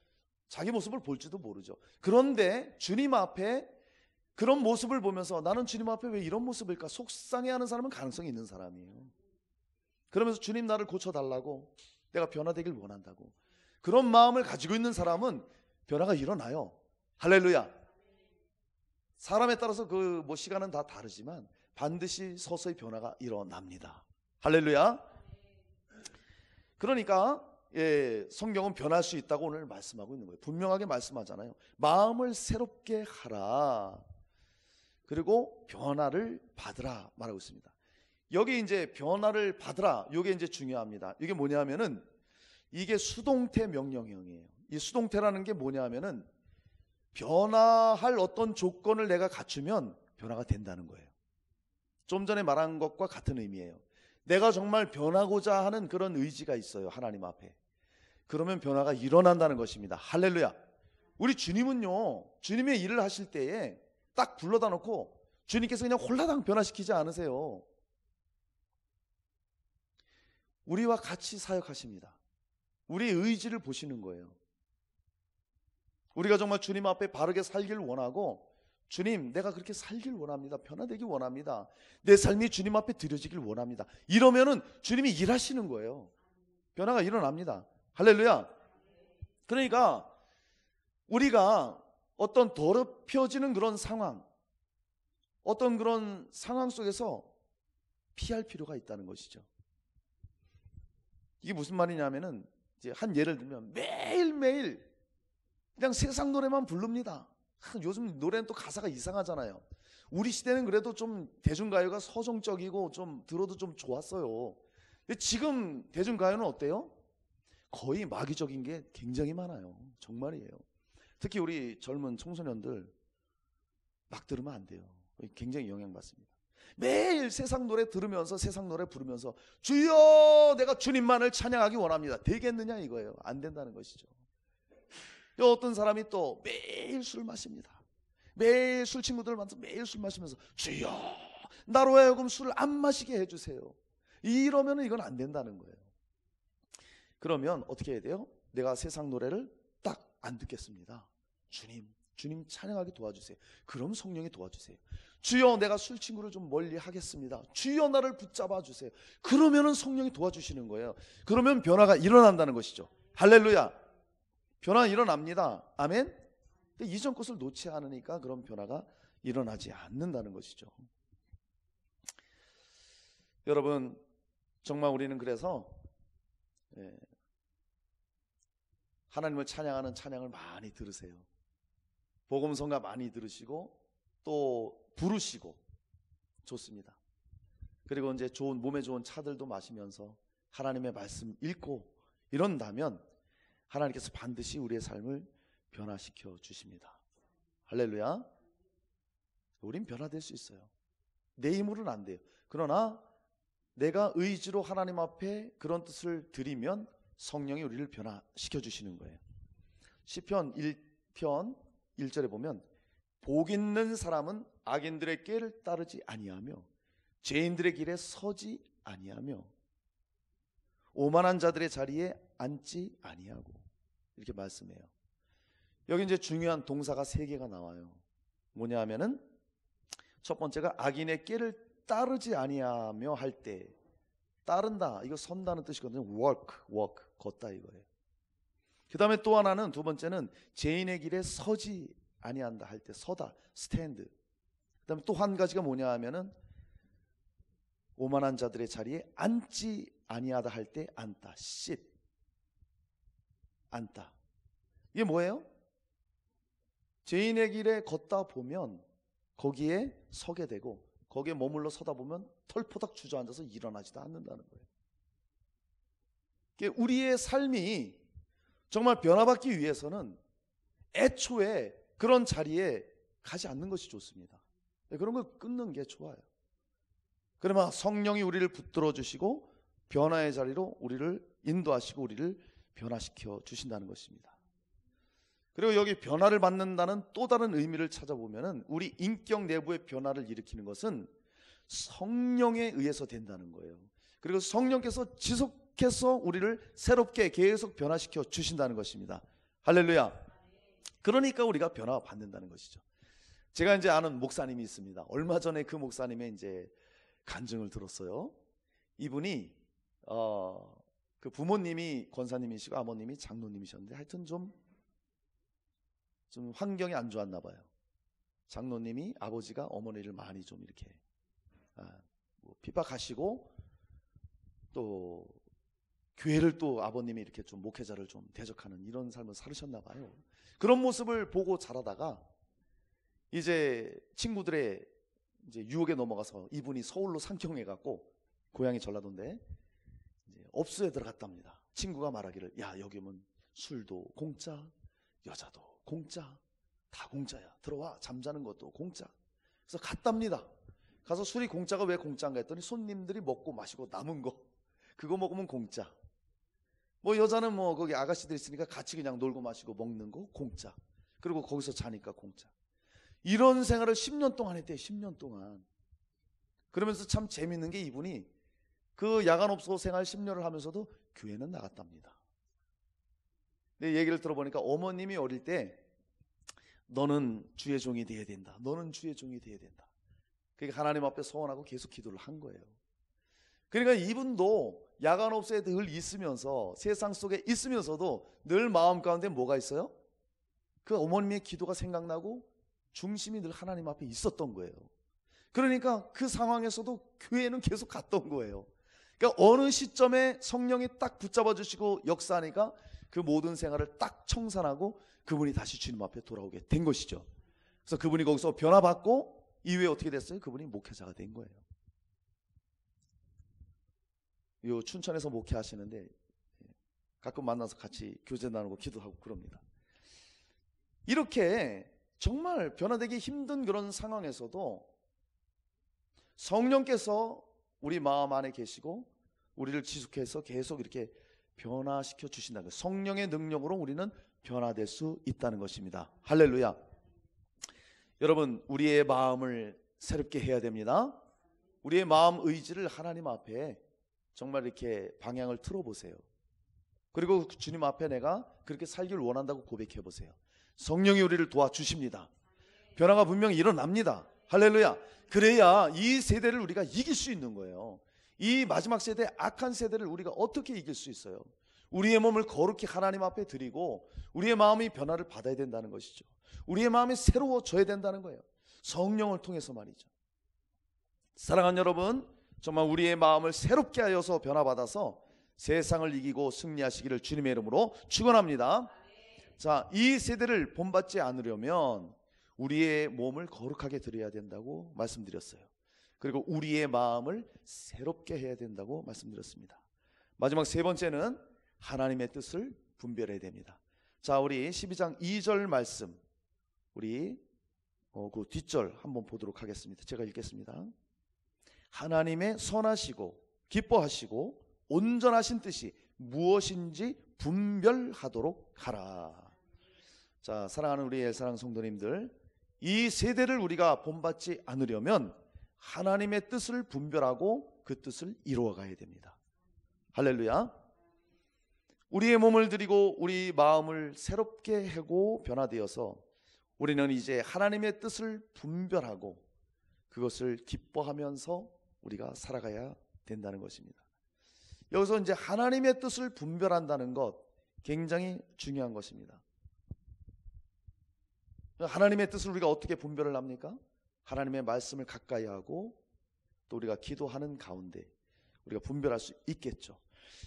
자기 모습을 볼지도 모르죠. 그런데 주님 앞에 그런 모습을 보면서 나는 주님 앞에 왜 이런 모습일까? 속상해하는 사람은 가능성이 있는 사람이에요. 그러면서 주님 나를 고쳐달라고, 내가 변화되길 원한다고, 그런 마음을 가지고 있는 사람은 변화가 일어나요. 할렐루야. 사람에 따라서 그 뭐 시간은 다 다르지만 반드시 서서히 변화가 일어납니다. 할렐루야. 그러니까 성경은 변할 수 있다고 오늘 말씀하고 있는 거예요. 분명하게 말씀하잖아요. 마음을 새롭게 하라. 그리고 변화를 받으라 말하고 있습니다. 여기 이제 변화를 받으라, 이게 이제 중요합니다. 이게 뭐냐면은 이게 수동태 명령형이에요. 이 수동태라는 게 뭐냐면은 변화할 어떤 조건을 내가 갖추면 변화가 된다는 거예요. 좀 전에 말한 것과 같은 의미예요. 내가 정말 변하고자 하는 그런 의지가 있어요, 하나님 앞에. 그러면 변화가 일어난다는 것입니다. 할렐루야. 우리 주님은요, 주님의 일을 하실 때에 딱 불러다 놓고 주님께서 그냥 홀라당 변화시키지 않으세요. 우리와 같이 사역하십니다. 우리의 의지를 보시는 거예요. 우리가 정말 주님 앞에 바르게 살기를 원하고, 주님, 내가 그렇게 살길 원합니다. 변화되길 원합니다. 내 삶이 주님 앞에 드려지길 원합니다. 이러면은 주님이 일하시는 거예요. 변화가 일어납니다. 할렐루야. 그러니까 우리가 어떤 더럽혀지는 그런 상황, 어떤 그런 상황 속에서 피할 필요가 있다는 것이죠. 이게 무슨 말이냐면은, 이제 한 예를 들면 매일매일 그냥 세상 노래만 부릅니다. 요즘 노래는 또 가사가 이상하잖아요. 우리 시대는 그래도 좀 대중가요가 서정적이고 좀 들어도 좀 좋았어요. 근데 지금 대중가요는 어때요? 거의 마귀적인 게 굉장히 많아요. 정말이에요. 특히 우리 젊은 청소년들 막 들으면 안 돼요. 굉장히 영향받습니다. 매일 세상 노래 들으면서 세상 노래 부르면서 주여 내가 주님만을 찬양하기 원합니다. 되겠느냐 이거예요. 안 된다는 것이죠. 어떤 사람이 또 매일 술 마십니다. 매일 술 친구들 만나서 매일 술 마시면서 주여 나로 하여금 술을 안 마시게 해주세요. 이러면 이건 안 된다는 거예요. 그러면 어떻게 해야 돼요? 내가 세상 노래를 딱 안 듣겠습니다. 주님 찬양하게 도와주세요. 그럼 성령이 도와주세요. 주여 내가 술 친구를 좀 멀리 하겠습니다. 주여 나를 붙잡아 주세요. 그러면은 성령이 도와주시는 거예요. 그러면 변화가 일어난다는 것이죠. 할렐루야. 변화 일어납니다. 아멘. 근데 이전 것을 놓지 않으니까 그런 변화가 일어나지 않는다는 것이죠. 여러분, 정말 우리는 그래서 하나님을 찬양하는 찬양을 많이 들으세요. 복음성가 많이 들으시고 또 부르시고 좋습니다. 그리고 이제 몸에 좋은 차들도 마시면서 하나님의 말씀 읽고 이런다면 하나님께서 반드시 우리의 삶을 변화시켜 주십니다. 할렐루야. 우린 변화될 수 있어요. 내 힘으로는 안 돼요. 그러나 내가 의지로 하나님 앞에 그런 뜻을 드리면 성령이 우리를 변화시켜 주시는 거예요. 시편 1편 1절에 보면 복 있는 사람은 악인들의 꾀를 따르지 아니하며 죄인들의 길에 서지 아니하며 오만한 자들의 자리에 앉지 아니하고, 이렇게 말씀해요. 여기 이제 중요한 동사가 3개가 나와요. 뭐냐 하면은 첫 번째가 악인의 꾀를 따르지 아니하며 할 때, 따른다, 이거 선다는 뜻이거든요. walk, 걷다 이거예요. 그 다음에 또 하나는, 두 번째는 죄인의 길에 서지 아니한다 할 때, 서다, stand. 그 다음에 또 한 가지가 뭐냐 하면은 오만한 자들의 자리에 앉지 아니하다 할 때 앉다, sit, 앉다. 이게 뭐예요? 죄인의 길에 걷다 보면 거기에 서게 되고, 거기에 머물러 서다 보면 털포닥 주저앉아서 일어나지도 않는다는 거예요. 우리의 삶이 정말 변화받기 위해서는 애초에 그런 자리에 가지 않는 것이 좋습니다. 그런 걸 끊는 게 좋아요. 그러면 성령이 우리를 붙들어 주시고 변화의 자리로 우리를 인도하시고 우리를 변화시켜 주신다는 것입니다. 그리고 여기 변화를 받는다는 또 다른 의미를 찾아보면은 우리 인격 내부의 변화를 일으키는 것은 성령에 의해서 된다는 거예요. 그리고 성령께서 지속해서 우리를 새롭게 계속 변화시켜 주신다는 것입니다. 할렐루야. 그러니까 우리가 변화 받는다는 것이죠. 제가 이제 아는 목사님이 있습니다. 얼마 전에 그 목사님의 이제 간증을 들었어요. 이분이 그 부모님이 권사님이시고 아버님이 장로님이셨는데 하여튼 좀 환경이 안 좋았나 봐요. 장로님이 아버지가 어머니를 많이 좀 이렇게 핍박하시고 또 교회를 또 아버님이 이렇게 좀 목회자를 좀 대적하는 이런 삶을 살으셨나 봐요. 그런 모습을 보고 자라다가 이제 친구들의 이제 유혹에 넘어가서 이분이 서울로 상경해 갖고, 고향이 전라도인데 이제 업소에 들어갔답니다. 친구가 말하기를, 야, 여기 오면 술도 공짜, 여자도 공짜, 다 공짜야. 들어와. 잠자는 것도 공짜. 그래서 갔답니다. 가서 술이 공짜가 왜 공짜인가 했더니 손님들이 먹고 마시고 남은 거, 그거 먹으면 공짜. 뭐 여자는 뭐 거기 아가씨들 있으니까 같이 그냥 놀고 마시고 먹는 거 공짜. 그리고 거기서 자니까 공짜. 이런 생활을 10년 동안 했대요. 10년 동안. 그러면서 참 재밌는 게 이분이 그 야간업소 생활 10년을 하면서도 교회는 나갔답니다. 근데 얘기를 들어보니까 어머님이 어릴 때 너는 주의 종이 되어야 된다. 너는 주의 종이 되어야 된다. 그러니까 하나님 앞에 소원하고 계속 기도를 한 거예요. 그러니까 이분도 야간업소에 늘 있으면서, 세상 속에 있으면서도 늘 마음 가운데 뭐가 있어요? 그 어머님의 기도가 생각나고 중심이 늘 하나님 앞에 있었던 거예요. 그러니까 그 상황에서도 교회는 계속 갔던 거예요. 그러니까 어느 시점에 성령이 딱 붙잡아 주시고 역사하니까 그 모든 생활을 딱 청산하고 그분이 다시 주님 앞에 돌아오게 된 것이죠. 그래서 그분이 거기서 변화받고 이후에 어떻게 됐어요? 그분이 목회자가 된 거예요. 요 춘천에서 목회하시는데 가끔 만나서 같이 교제 나누고 기도하고 그럽니다. 이렇게 정말 변화되기 힘든 그런 상황에서도 성령께서 우리 마음 안에 계시고 우리를 지속해서 계속 이렇게 변화시켜 주신다는 거예요. 성령의 능력으로 우리는 변화될 수 있다는 것입니다. 할렐루야. 여러분, 우리의 마음을 새롭게 해야 됩니다. 우리의 마음 의지를 하나님 앞에 정말 이렇게 방향을 틀어보세요. 그리고 주님 앞에 내가 그렇게 살기를 원한다고 고백해 보세요. 성령이 우리를 도와주십니다. 변화가 분명히 일어납니다. 할렐루야. 그래야 이 세대를 우리가 이길 수 있는 거예요. 이 마지막 세대, 악한 세대를 우리가 어떻게 이길 수 있어요? 우리의 몸을 거룩히 하나님 앞에 드리고 우리의 마음이 변화를 받아야 된다는 것이죠. 우리의 마음이 새로워져야 된다는 거예요. 성령을 통해서 말이죠. 사랑하는 여러분, 정말 우리의 마음을 새롭게 하여서 변화받아서 세상을 이기고 승리하시기를 주님의 이름으로 축원합니다. 자, 이 세대를 본받지 않으려면 우리의 몸을 거룩하게 드려야 된다고 말씀드렸어요. 그리고 우리의 마음을 새롭게 해야 된다고 말씀드렸습니다. 마지막 세 번째는 하나님의 뜻을 분별해야 됩니다. 자, 우리 12장 2절 말씀, 우리 그 뒷절 한번 보도록 하겠습니다. 제가 읽겠습니다. 하나님의 선하시고 기뻐하시고 온전하신 뜻이 무엇인지 분별하도록 하라. 자, 사랑하는 우리 엘사랑 성도님들, 이 세대를 우리가 본받지 않으려면 하나님의 뜻을 분별하고 그 뜻을 이루어가야 됩니다. 할렐루야. 우리의 몸을 드리고 우리 마음을 새롭게 하고 변화되어서 우리는 이제 하나님의 뜻을 분별하고 그것을 기뻐하면서 우리가 살아가야 된다는 것입니다. 여기서 이제 하나님의 뜻을 분별한다는 것 굉장히 중요한 것입니다. 하나님의 뜻을 우리가 어떻게 분별을 합니까? 하나님의 말씀을 가까이 하고 또 우리가 기도하는 가운데 우리가 분별할 수 있겠죠.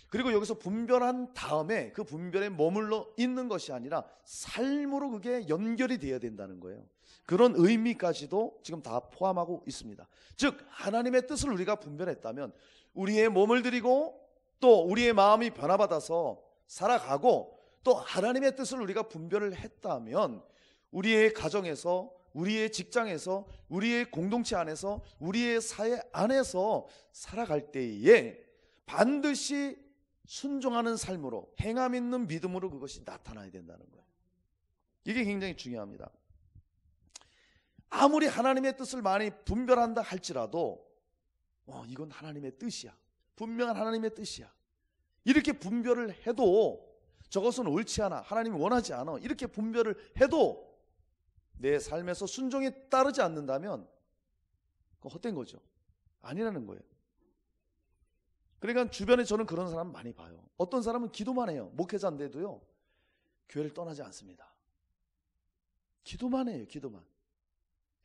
그리고 여기서 분별한 다음에 그 분별에 머물러 있는 것이 아니라 삶으로 그게 연결이 되어야 된다는 거예요. 그런 의미까지도 지금 다 포함하고 있습니다. 즉 하나님의 뜻을 우리가 분별했다면 우리의 몸을 드리고 또 우리의 마음이 변화받아서 살아가고 또 하나님의 뜻을 우리가 분별을 했다면 우리의 가정에서, 우리의 직장에서, 우리의 공동체 안에서, 우리의 사회 안에서 살아갈 때에 반드시 순종하는 삶으로, 행함 있는 믿음으로 그것이 나타나야 된다는 거예요. 이게 굉장히 중요합니다. 아무리 하나님의 뜻을 많이 분별한다 할지라도 이건 하나님의 뜻이야, 분명한 하나님의 뜻이야, 이렇게 분별을 해도 저것은 옳지 않아, 하나님이 원하지 않아, 이렇게 분별을 해도 내 삶에서 순종에 따르지 않는다면 그건 헛된 거죠. 아니라는 거예요. 그러니까 주변에 저는 그런 사람 많이 봐요. 어떤 사람은 기도만 해요. 목회자인데도요 교회를 떠나지 않습니다. 기도만 해요. 기도만.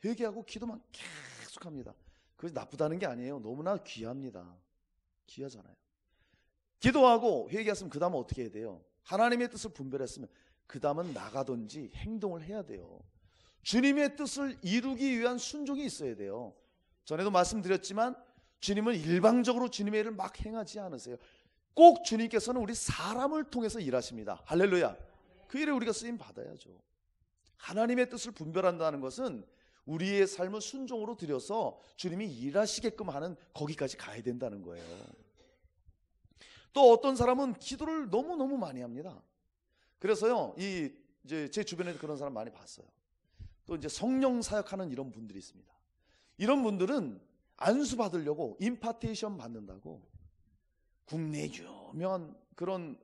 회개하고 기도만 계속합니다. 그것이 나쁘다는 게 아니에요. 너무나 귀합니다. 귀하잖아요. 기도하고 회개했으면 그 다음은 어떻게 해야 돼요? 하나님의 뜻을 분별했으면 그 다음은 나가든지 행동을 해야 돼요. 주님의 뜻을 이루기 위한 순종이 있어야 돼요. 전에도 말씀드렸지만 주님은 일방적으로 주님의 일을 막 행하지 않으세요. 꼭 주님께서는 우리 사람을 통해서 일하십니다. 할렐루야. 그 일에 우리가 쓰임 받아야죠. 하나님의 뜻을 분별한다는 것은 우리의 삶을 순종으로 들여서 주님이 일하시게끔 하는 거기까지 가야 된다는 거예요. 또 어떤 사람은 기도를 너무너무 많이 합니다. 그래서요, 이제 제 주변에 그런 사람 많이 봤어요. 또 이제 성령 사역하는 이런 분들이 있습니다. 이런 분들은 안수 받으려고 임파테이션 받는다고 국내 유명한 그런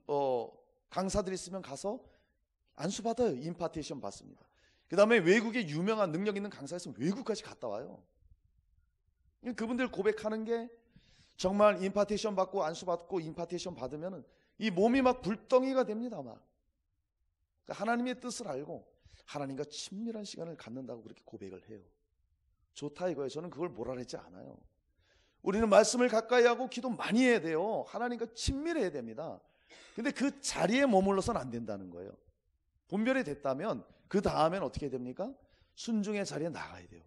강사들이 있으면 가서 안수 받아요. 임파테이션 받습니다. 그 다음에 외국에 유명한 능력 있는 강사가 있으면 외국까지 갔다 와요. 그분들 고백하는 게 정말 임파테이션 받고 안수 받고 임파테이션 받으면 이 몸이 막 불덩이가 됩니다. 막 하나님의 뜻을 알고 하나님과 친밀한 시간을 갖는다고 그렇게 고백을 해요. 좋다 이거예요. 저는 그걸 뭐라 그러지 않아요. 우리는 말씀을 가까이 하고 기도 많이 해야 돼요. 하나님과 친밀해야 됩니다. 근데 그 자리에 머물러서는 안 된다는 거예요. 분별이 됐다면 그 다음엔 어떻게 됩니까? 순종의 자리에 나가야 돼요.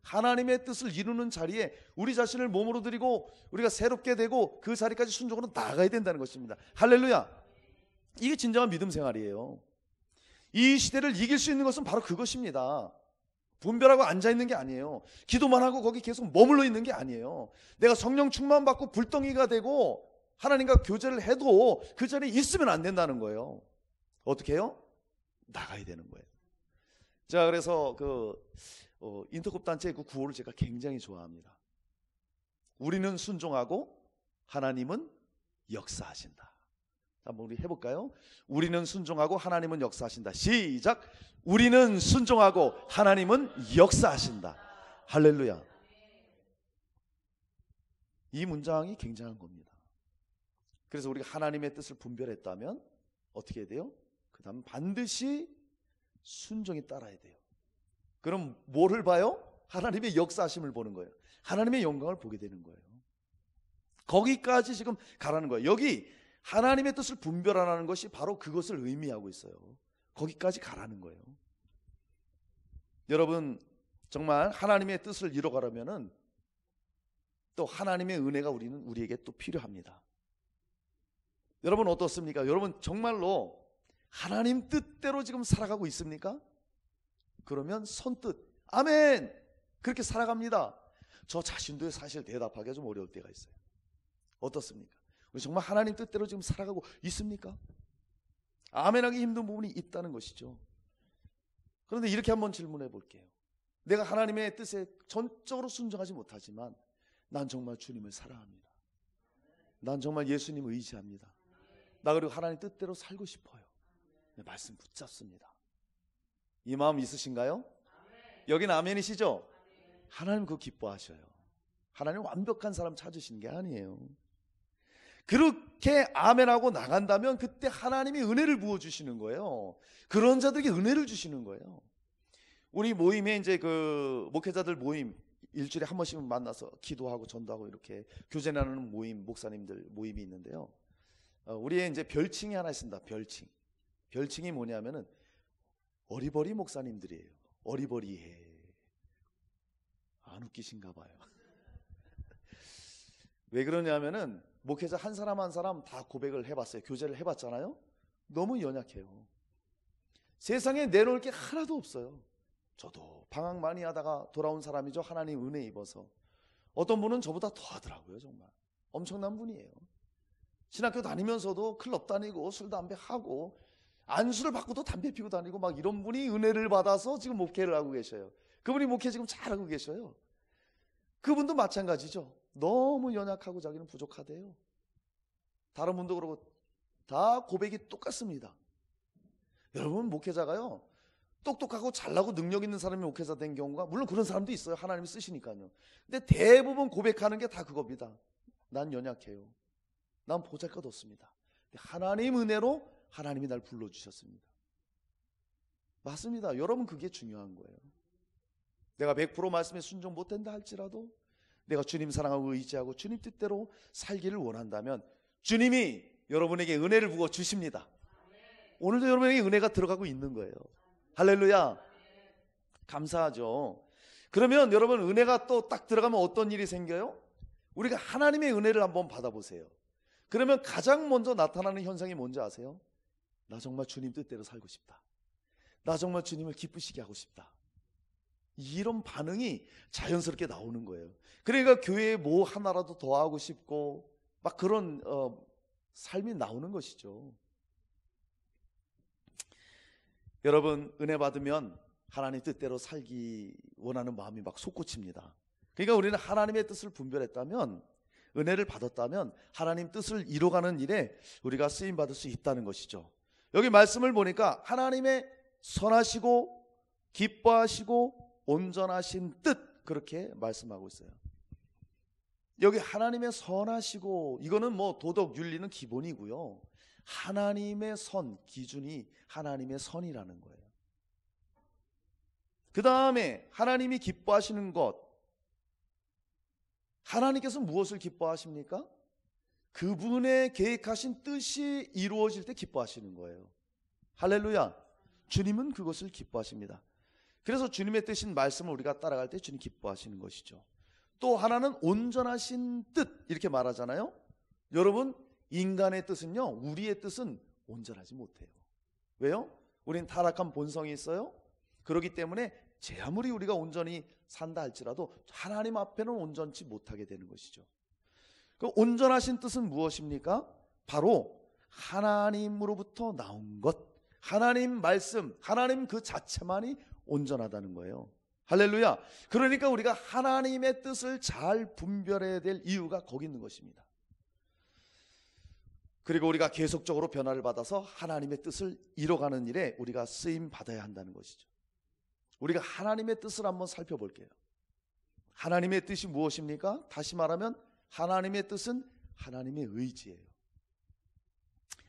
하나님의 뜻을 이루는 자리에 우리 자신을 몸으로 드리고 우리가 새롭게 되고 그 자리까지 순종으로 나가야 된다는 것입니다. 할렐루야. 이게 진정한 믿음 생활이에요. 이 시대를 이길 수 있는 것은 바로 그것입니다. 분별하고 앉아있는 게 아니에요. 기도만 하고 거기 계속 머물러 있는 게 아니에요. 내가 성령 충만 받고 불덩이가 되고 하나님과 교제를 해도 그 자리에 있으면 안 된다는 거예요. 어떻게 해요? 나가야 되는 거예요. 자, 그래서 인터컵 단체 그 구호를 제가 굉장히 좋아합니다. 우리는 순종하고 하나님은 역사하신다. 한번 우리 해볼까요? 우리는 순종하고 하나님은 역사하신다. 시작. 우리는 순종하고 하나님은 역사하신다. 할렐루야. 이 문장이 굉장한 겁니다. 그래서 우리가 하나님의 뜻을 분별했다면 어떻게 해야 돼요? 그 다음 반드시 순종이 따라야 돼요. 그럼 뭐를 봐요? 하나님의 역사하심을 보는 거예요. 하나님의 영광을 보게 되는 거예요. 거기까지 지금 가라는 거예요. 여기 하나님의 뜻을 분별하라는 것이 바로 그것을 의미하고 있어요. 거기까지 가라는 거예요. 여러분, 정말 하나님의 뜻을 이뤄가려면은 또 하나님의 은혜가 우리에게 또 필요합니다. 여러분 어떻습니까? 여러분 정말로 하나님 뜻대로 지금 살아가고 있습니까? 그러면 선뜻 아멘 그렇게 살아갑니다. 저 자신도 사실 대답하기가 좀 어려울 때가 있어요. 어떻습니까? 우리 정말 하나님 뜻대로 지금 살아가고 있습니까? 아멘하기 힘든 부분이 있다는 것이죠. 그런데 이렇게 한번 질문해 볼게요. 내가 하나님의 뜻에 전적으로 순종하지 못하지만 난 정말 주님을 사랑합니다. 난 정말 예수님 의지합니다. 나 그리고 하나님 뜻대로 살고 싶어요. 말씀 붙잡습니다. 이 마음 있으신가요? 여기는 아멘이시죠? 하나님 그거 기뻐하셔요. 하나님 완벽한 사람 찾으시는 게 아니에요. 그렇게 아멘하고 나간다면 그때 하나님이 은혜를 부어주시는 거예요. 그런 자들에게 은혜를 주시는 거예요. 우리 모임에 이제 그 목회자들 모임 일주일에 한 번씩은 만나서 기도하고 전도하고 이렇게 교제 나누는 모임, 목사님들 모임이 있는데요. 우리의 이제 별칭이 하나 있습니다. 별칭이 뭐냐면은 어리버리 목사님들이에요. 어리버리해. 안 웃기신가 봐요. 왜 그러냐면은 목회자 한 사람 한 사람 다 고백을 해봤어요. 교제를 해봤잖아요. 너무 연약해요. 세상에 내놓을 게 하나도 없어요. 저도 방학 많이 하다가 돌아온 사람이죠. 하나님 은혜 입어서. 어떤 분은 저보다 더 하더라고요. 정말 엄청난 분이에요. 신학교 다니면서도 클럽 다니고 술 담배 하고 안수를 받고도 담배 피우고 다니고 막 이런 분이 은혜를 받아서 지금 목회를 하고 계셔요. 그분이 목회 지금 잘하고 계셔요. 그분도 마찬가지죠. 너무 연약하고 자기는 부족하대요. 다른 분도 그러고 다 고백이 똑같습니다. 여러분 목회자가요 똑똑하고 잘나고 능력 있는 사람이 목회자 된 경우가 물론 그런 사람도 있어요. 하나님이 쓰시니까요. 근데 대부분 고백하는 게 다 그겁니다. 난 연약해요. 난 보잘것 없습니다. 하나님 은혜로 하나님이 날 불러주셨습니다. 맞습니다. 여러분 그게 중요한 거예요. 내가 100% 말씀에 순종 못한다 할지라도 내가 주님 사랑하고 의지하고 주님 뜻대로 살기를 원한다면 주님이 여러분에게 은혜를 부어 주십니다. 오늘도 여러분에게 은혜가 들어가고 있는 거예요. 할렐루야. 감사하죠. 그러면 여러분, 은혜가 또 딱 들어가면 어떤 일이 생겨요? 우리가 하나님의 은혜를 한번 받아보세요. 그러면 가장 먼저 나타나는 현상이 뭔지 아세요? 나 정말 주님 뜻대로 살고 싶다. 나 정말 주님을 기쁘시게 하고 싶다. 이런 반응이 자연스럽게 나오는 거예요. 그러니까 교회에 뭐 하나라도 더 하고 싶고 막 그런 삶이 나오는 것이죠. 여러분, 은혜 받으면 하나님 뜻대로 살기 원하는 마음이 막 솟구칩니다. 그러니까 우리는 하나님의 뜻을 분별했다면, 은혜를 받았다면 하나님 뜻을 이뤄가는 일에 우리가 쓰임받을 수 있다는 것이죠. 여기 말씀을 보니까 하나님의 선하시고 기뻐하시고 온전하신 뜻, 그렇게 말씀하고 있어요. 여기 하나님의 선하시고, 이거는 뭐 도덕 윤리는 기본이고요. 하나님의 선, 기준이 하나님의 선이라는 거예요. 그 다음에 하나님이 기뻐하시는 것, 하나님께서 무엇을 기뻐하십니까? 그분의 계획하신 뜻이 이루어질 때 기뻐하시는 거예요. 할렐루야. 주님은 그것을 기뻐하십니다. 그래서 주님의 뜻인 말씀을 우리가 따라갈 때 주님 기뻐하시는 것이죠. 또 하나는 온전하신 뜻, 이렇게 말하잖아요. 여러분, 인간의 뜻은요, 우리의 뜻은 온전하지 못해요. 왜요? 우린 타락한 본성이 있어요. 그렇기 때문에 제 아무리 우리가 온전히 산다 할지라도 하나님 앞에는 온전치 못하게 되는 것이죠. 그 온전하신 뜻은 무엇입니까? 바로 하나님으로부터 나온 것, 하나님 말씀, 하나님 그 자체만이 온전하다는 거예요. 할렐루야. 그러니까 우리가 하나님의 뜻을 잘 분별해야 될 이유가 거기 있는 것입니다. 그리고 우리가 계속적으로 변화를 받아서 하나님의 뜻을 이뤄가는 일에 우리가 쓰임 받아야 한다는 것이죠. 우리가 하나님의 뜻을 한번 살펴볼게요. 하나님의 뜻이 무엇입니까? 다시 말하면 하나님의 뜻은 하나님의 의지예요.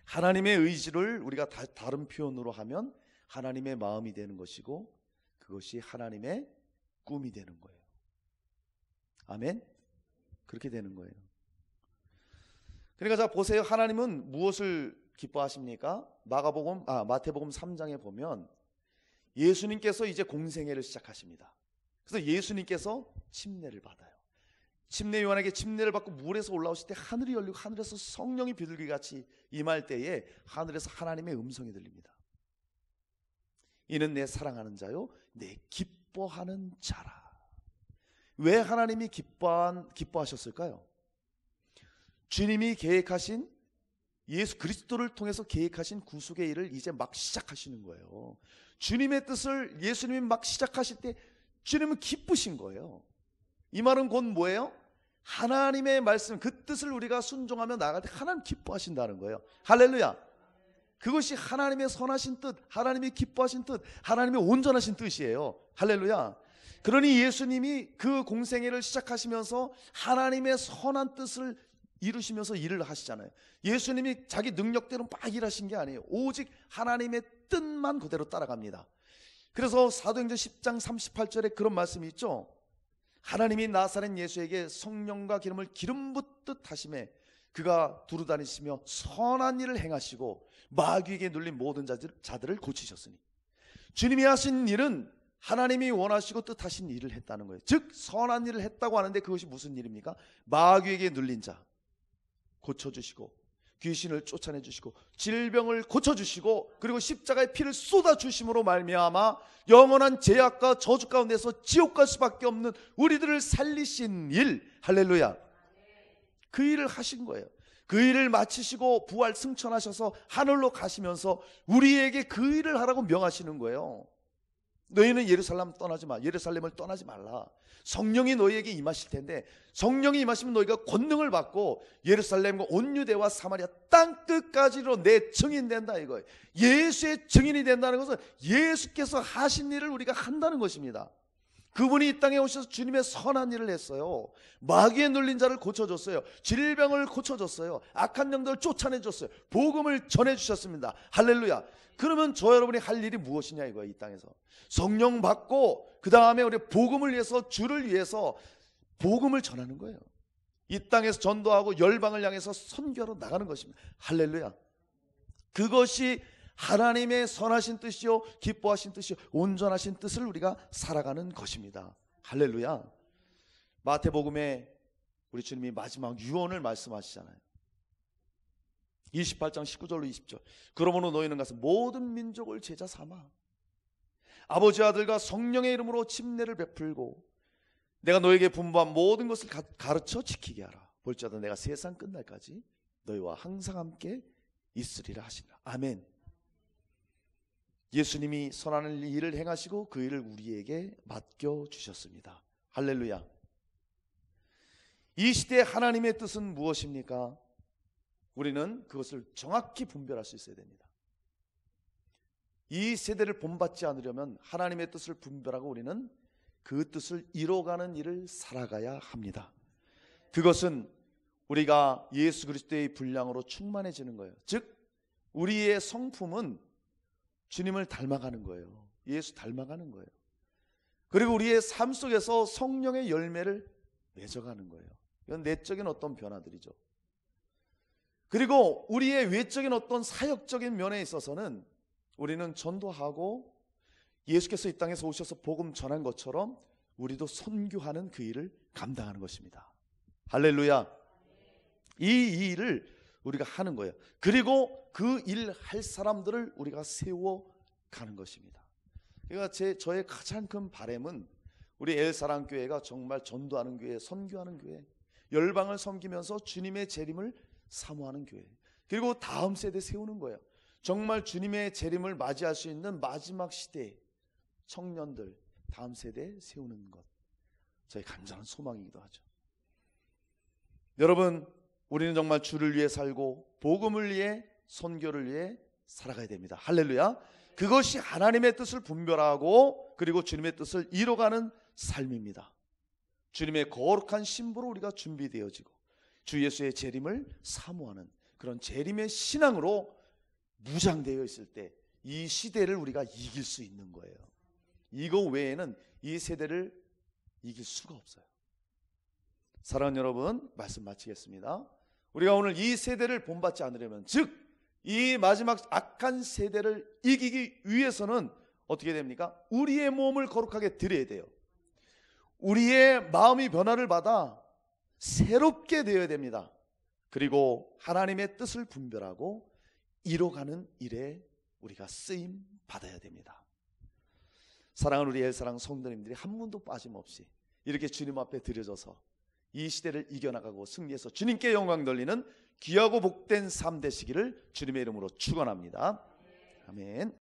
하나님의 의지를 우리가 다른 표현으로 하면 하나님의 마음이 되는 것이고, 그것이 하나님의 꿈이 되는 거예요. 아멘? 그렇게 되는 거예요. 그러니까 자 보세요. 하나님은 무엇을 기뻐하십니까? 마태복음 3장에 보면 예수님께서 이제 공생애를 시작하십니다. 그래서 예수님께서 침례를 받아요. 침례 요한에게 침례를 받고 물에서 올라오실 때 하늘이 열리고 하늘에서 성령이 비둘기같이 임할 때에 하늘에서 하나님의 음성이 들립니다. 이는 내 사랑하는 자요, 내 기뻐하는 자라. 왜 하나님이 기뻐하셨을까요? 주님이 계획하신, 예수 그리스도를 통해서 계획하신 구속의 일을 이제 막 시작하시는 거예요. 주님의 뜻을 예수님이 막 시작하실 때 주님은 기쁘신 거예요. 이 말은 곧 뭐예요? 하나님의 말씀, 그 뜻을 우리가 순종하며 나아갈 때 하나님 기뻐하신다는 거예요. 할렐루야. 그것이 하나님의 선하신 뜻, 하나님이 기뻐하신 뜻, 하나님의 온전하신 뜻이에요. 할렐루야. 그러니 예수님이 그 공생애를 시작하시면서 하나님의 선한 뜻을 이루시면서 일을 하시잖아요. 예수님이 자기 능력대로 막 일하신 게 아니에요. 오직 하나님의 뜻만 그대로 따라갑니다. 그래서 사도행전 10장 38절에 그런 말씀이 있죠. 하나님이 나사렛 예수에게 성령과 기름을 기름 붓듯 하심에 그가 두루다니시며 선한 일을 행하시고 마귀에게 눌린 모든 자들을 고치셨으니, 주님이 하신 일은 하나님이 원하시고 뜻하신 일을 했다는 거예요. 즉 선한 일을 했다고 하는데 그것이 무슨 일입니까? 마귀에게 눌린 자 고쳐주시고, 귀신을 쫓아내주시고, 질병을 고쳐주시고, 그리고 십자가의 피를 쏟아주심으로 말미암아 영원한 죄악과 저주 가운데서 지옥 갈 수밖에 없는 우리들을 살리신 일, 할렐루야. 그 일을 하신 거예요. 그 일을 마치시고 부활 승천하셔서 하늘로 가시면서 우리에게 그 일을 하라고 명하시는 거예요. 너희는 예루살렘을 떠나지 말라. 성령이 너희에게 임하실 텐데, 성령이 임하시면 너희가 권능을 받고 예루살렘과 온 유대와 사마리아 땅 끝까지로 내 증인 된다 이거예요. 예수의 증인이 된다는 것은 예수께서 하신 일을 우리가 한다는 것입니다. 그분이 이 땅에 오셔서 주님의 선한 일을 했어요. 마귀에 눌린 자를 고쳐줬어요. 질병을 고쳐줬어요. 악한 영들을 쫓아내줬어요. 복음을 전해주셨습니다. 할렐루야. 그러면 저 여러분이 할 일이 무엇이냐 이거예요. 이 땅에서 성령 받고 그 다음에 우리 복음을 위해서, 주를 위해서 복음을 전하는 거예요. 이 땅에서 전도하고 열방을 향해서 선교하러 나가는 것입니다. 할렐루야. 그것이 하나님의 선하신 뜻이요 기뻐하신 뜻이요 온전하신 뜻을 우리가 살아가는 것입니다. 할렐루야. 마태복음에 우리 주님이 마지막 유언을 말씀하시잖아요. 28장 19절로 20절. 그러므로 너희는 가서 모든 민족을 제자 삼아 아버지 아들과 성령의 이름으로 침례를 베풀고 내가 너에게 분부한 모든 것을 가르쳐 지키게 하라. 볼지어다 내가 세상 끝날까지 너희와 항상 함께 있으리라 하시니라. 아멘. 예수님이 선한 일을 행하시고 그 일을 우리에게 맡겨주셨습니다. 할렐루야. 이 시대의 하나님의 뜻은 무엇입니까? 우리는 그것을 정확히 분별할 수 있어야 됩니다. 이 세대를 본받지 않으려면 하나님의 뜻을 분별하고 우리는 그 뜻을 이뤄가는 일을 살아가야 합니다. 그것은 우리가 예수 그리스도의 분량으로 충만해지는 거예요. 즉 우리의 성품은 주님을 닮아가는 거예요. 예수 닮아가는 거예요. 그리고 우리의 삶 속에서 성령의 열매를 맺어가는 거예요. 이건 내적인 어떤 변화들이죠. 그리고 우리의 외적인 어떤 사역적인 면에 있어서는 우리는 전도하고 예수께서 이 땅에서 오셔서 복음 전한 것처럼 우리도 선교하는 그 일을 감당하는 것입니다. 할렐루야. 이 일을 우리가 하는 거예요. 그리고 그 일 할 사람들을 우리가 세워가는 것입니다. 그러니까 저의 가장 큰 바람은 우리 엘사랑교회가 정말 전도하는 교회, 선교하는 교회, 열방을 섬기면서 주님의 재림을 사모하는 교회, 그리고 다음 세대 세우는 거예요. 정말 주님의 재림을 맞이할 수 있는 마지막 시대 청년들, 다음 세대 세우는 것, 저희 간절한 소망이기도 하죠. 여러분, 우리는 정말 주를 위해 살고 복음을 위해 선교를 위해 살아가야 됩니다. 할렐루야. 그것이 하나님의 뜻을 분별하고 그리고 주님의 뜻을 이뤄가는 삶입니다. 주님의 거룩한 신부로 우리가 준비되어지고 주 예수의 재림을 사모하는 그런 재림의 신앙으로 무장되어 있을 때 이 시대를 우리가 이길 수 있는 거예요. 이거 외에는 이 세대를 이길 수가 없어요. 사랑하는 여러분, 말씀 마치겠습니다. 우리가 오늘 이 세대를 본받지 않으려면, 즉 이 마지막 악한 세대를 이기기 위해서는 어떻게 됩니까? 우리의 몸을 거룩하게 드려야 돼요. 우리의 마음이 변화를 받아 새롭게 되어야 됩니다. 그리고 하나님의 뜻을 분별하고 이뤄가는 일에 우리가 쓰임 받아야 됩니다. 사랑하는 우리 엘사랑 성도님들이 한 분도 빠짐없이 이렇게 주님 앞에 드려져서 이 시대를 이겨나가고 승리해서 주님께 영광 돌리는 귀하고 복된 삶 되시기를 주님의 이름으로 축원합니다. 아멘.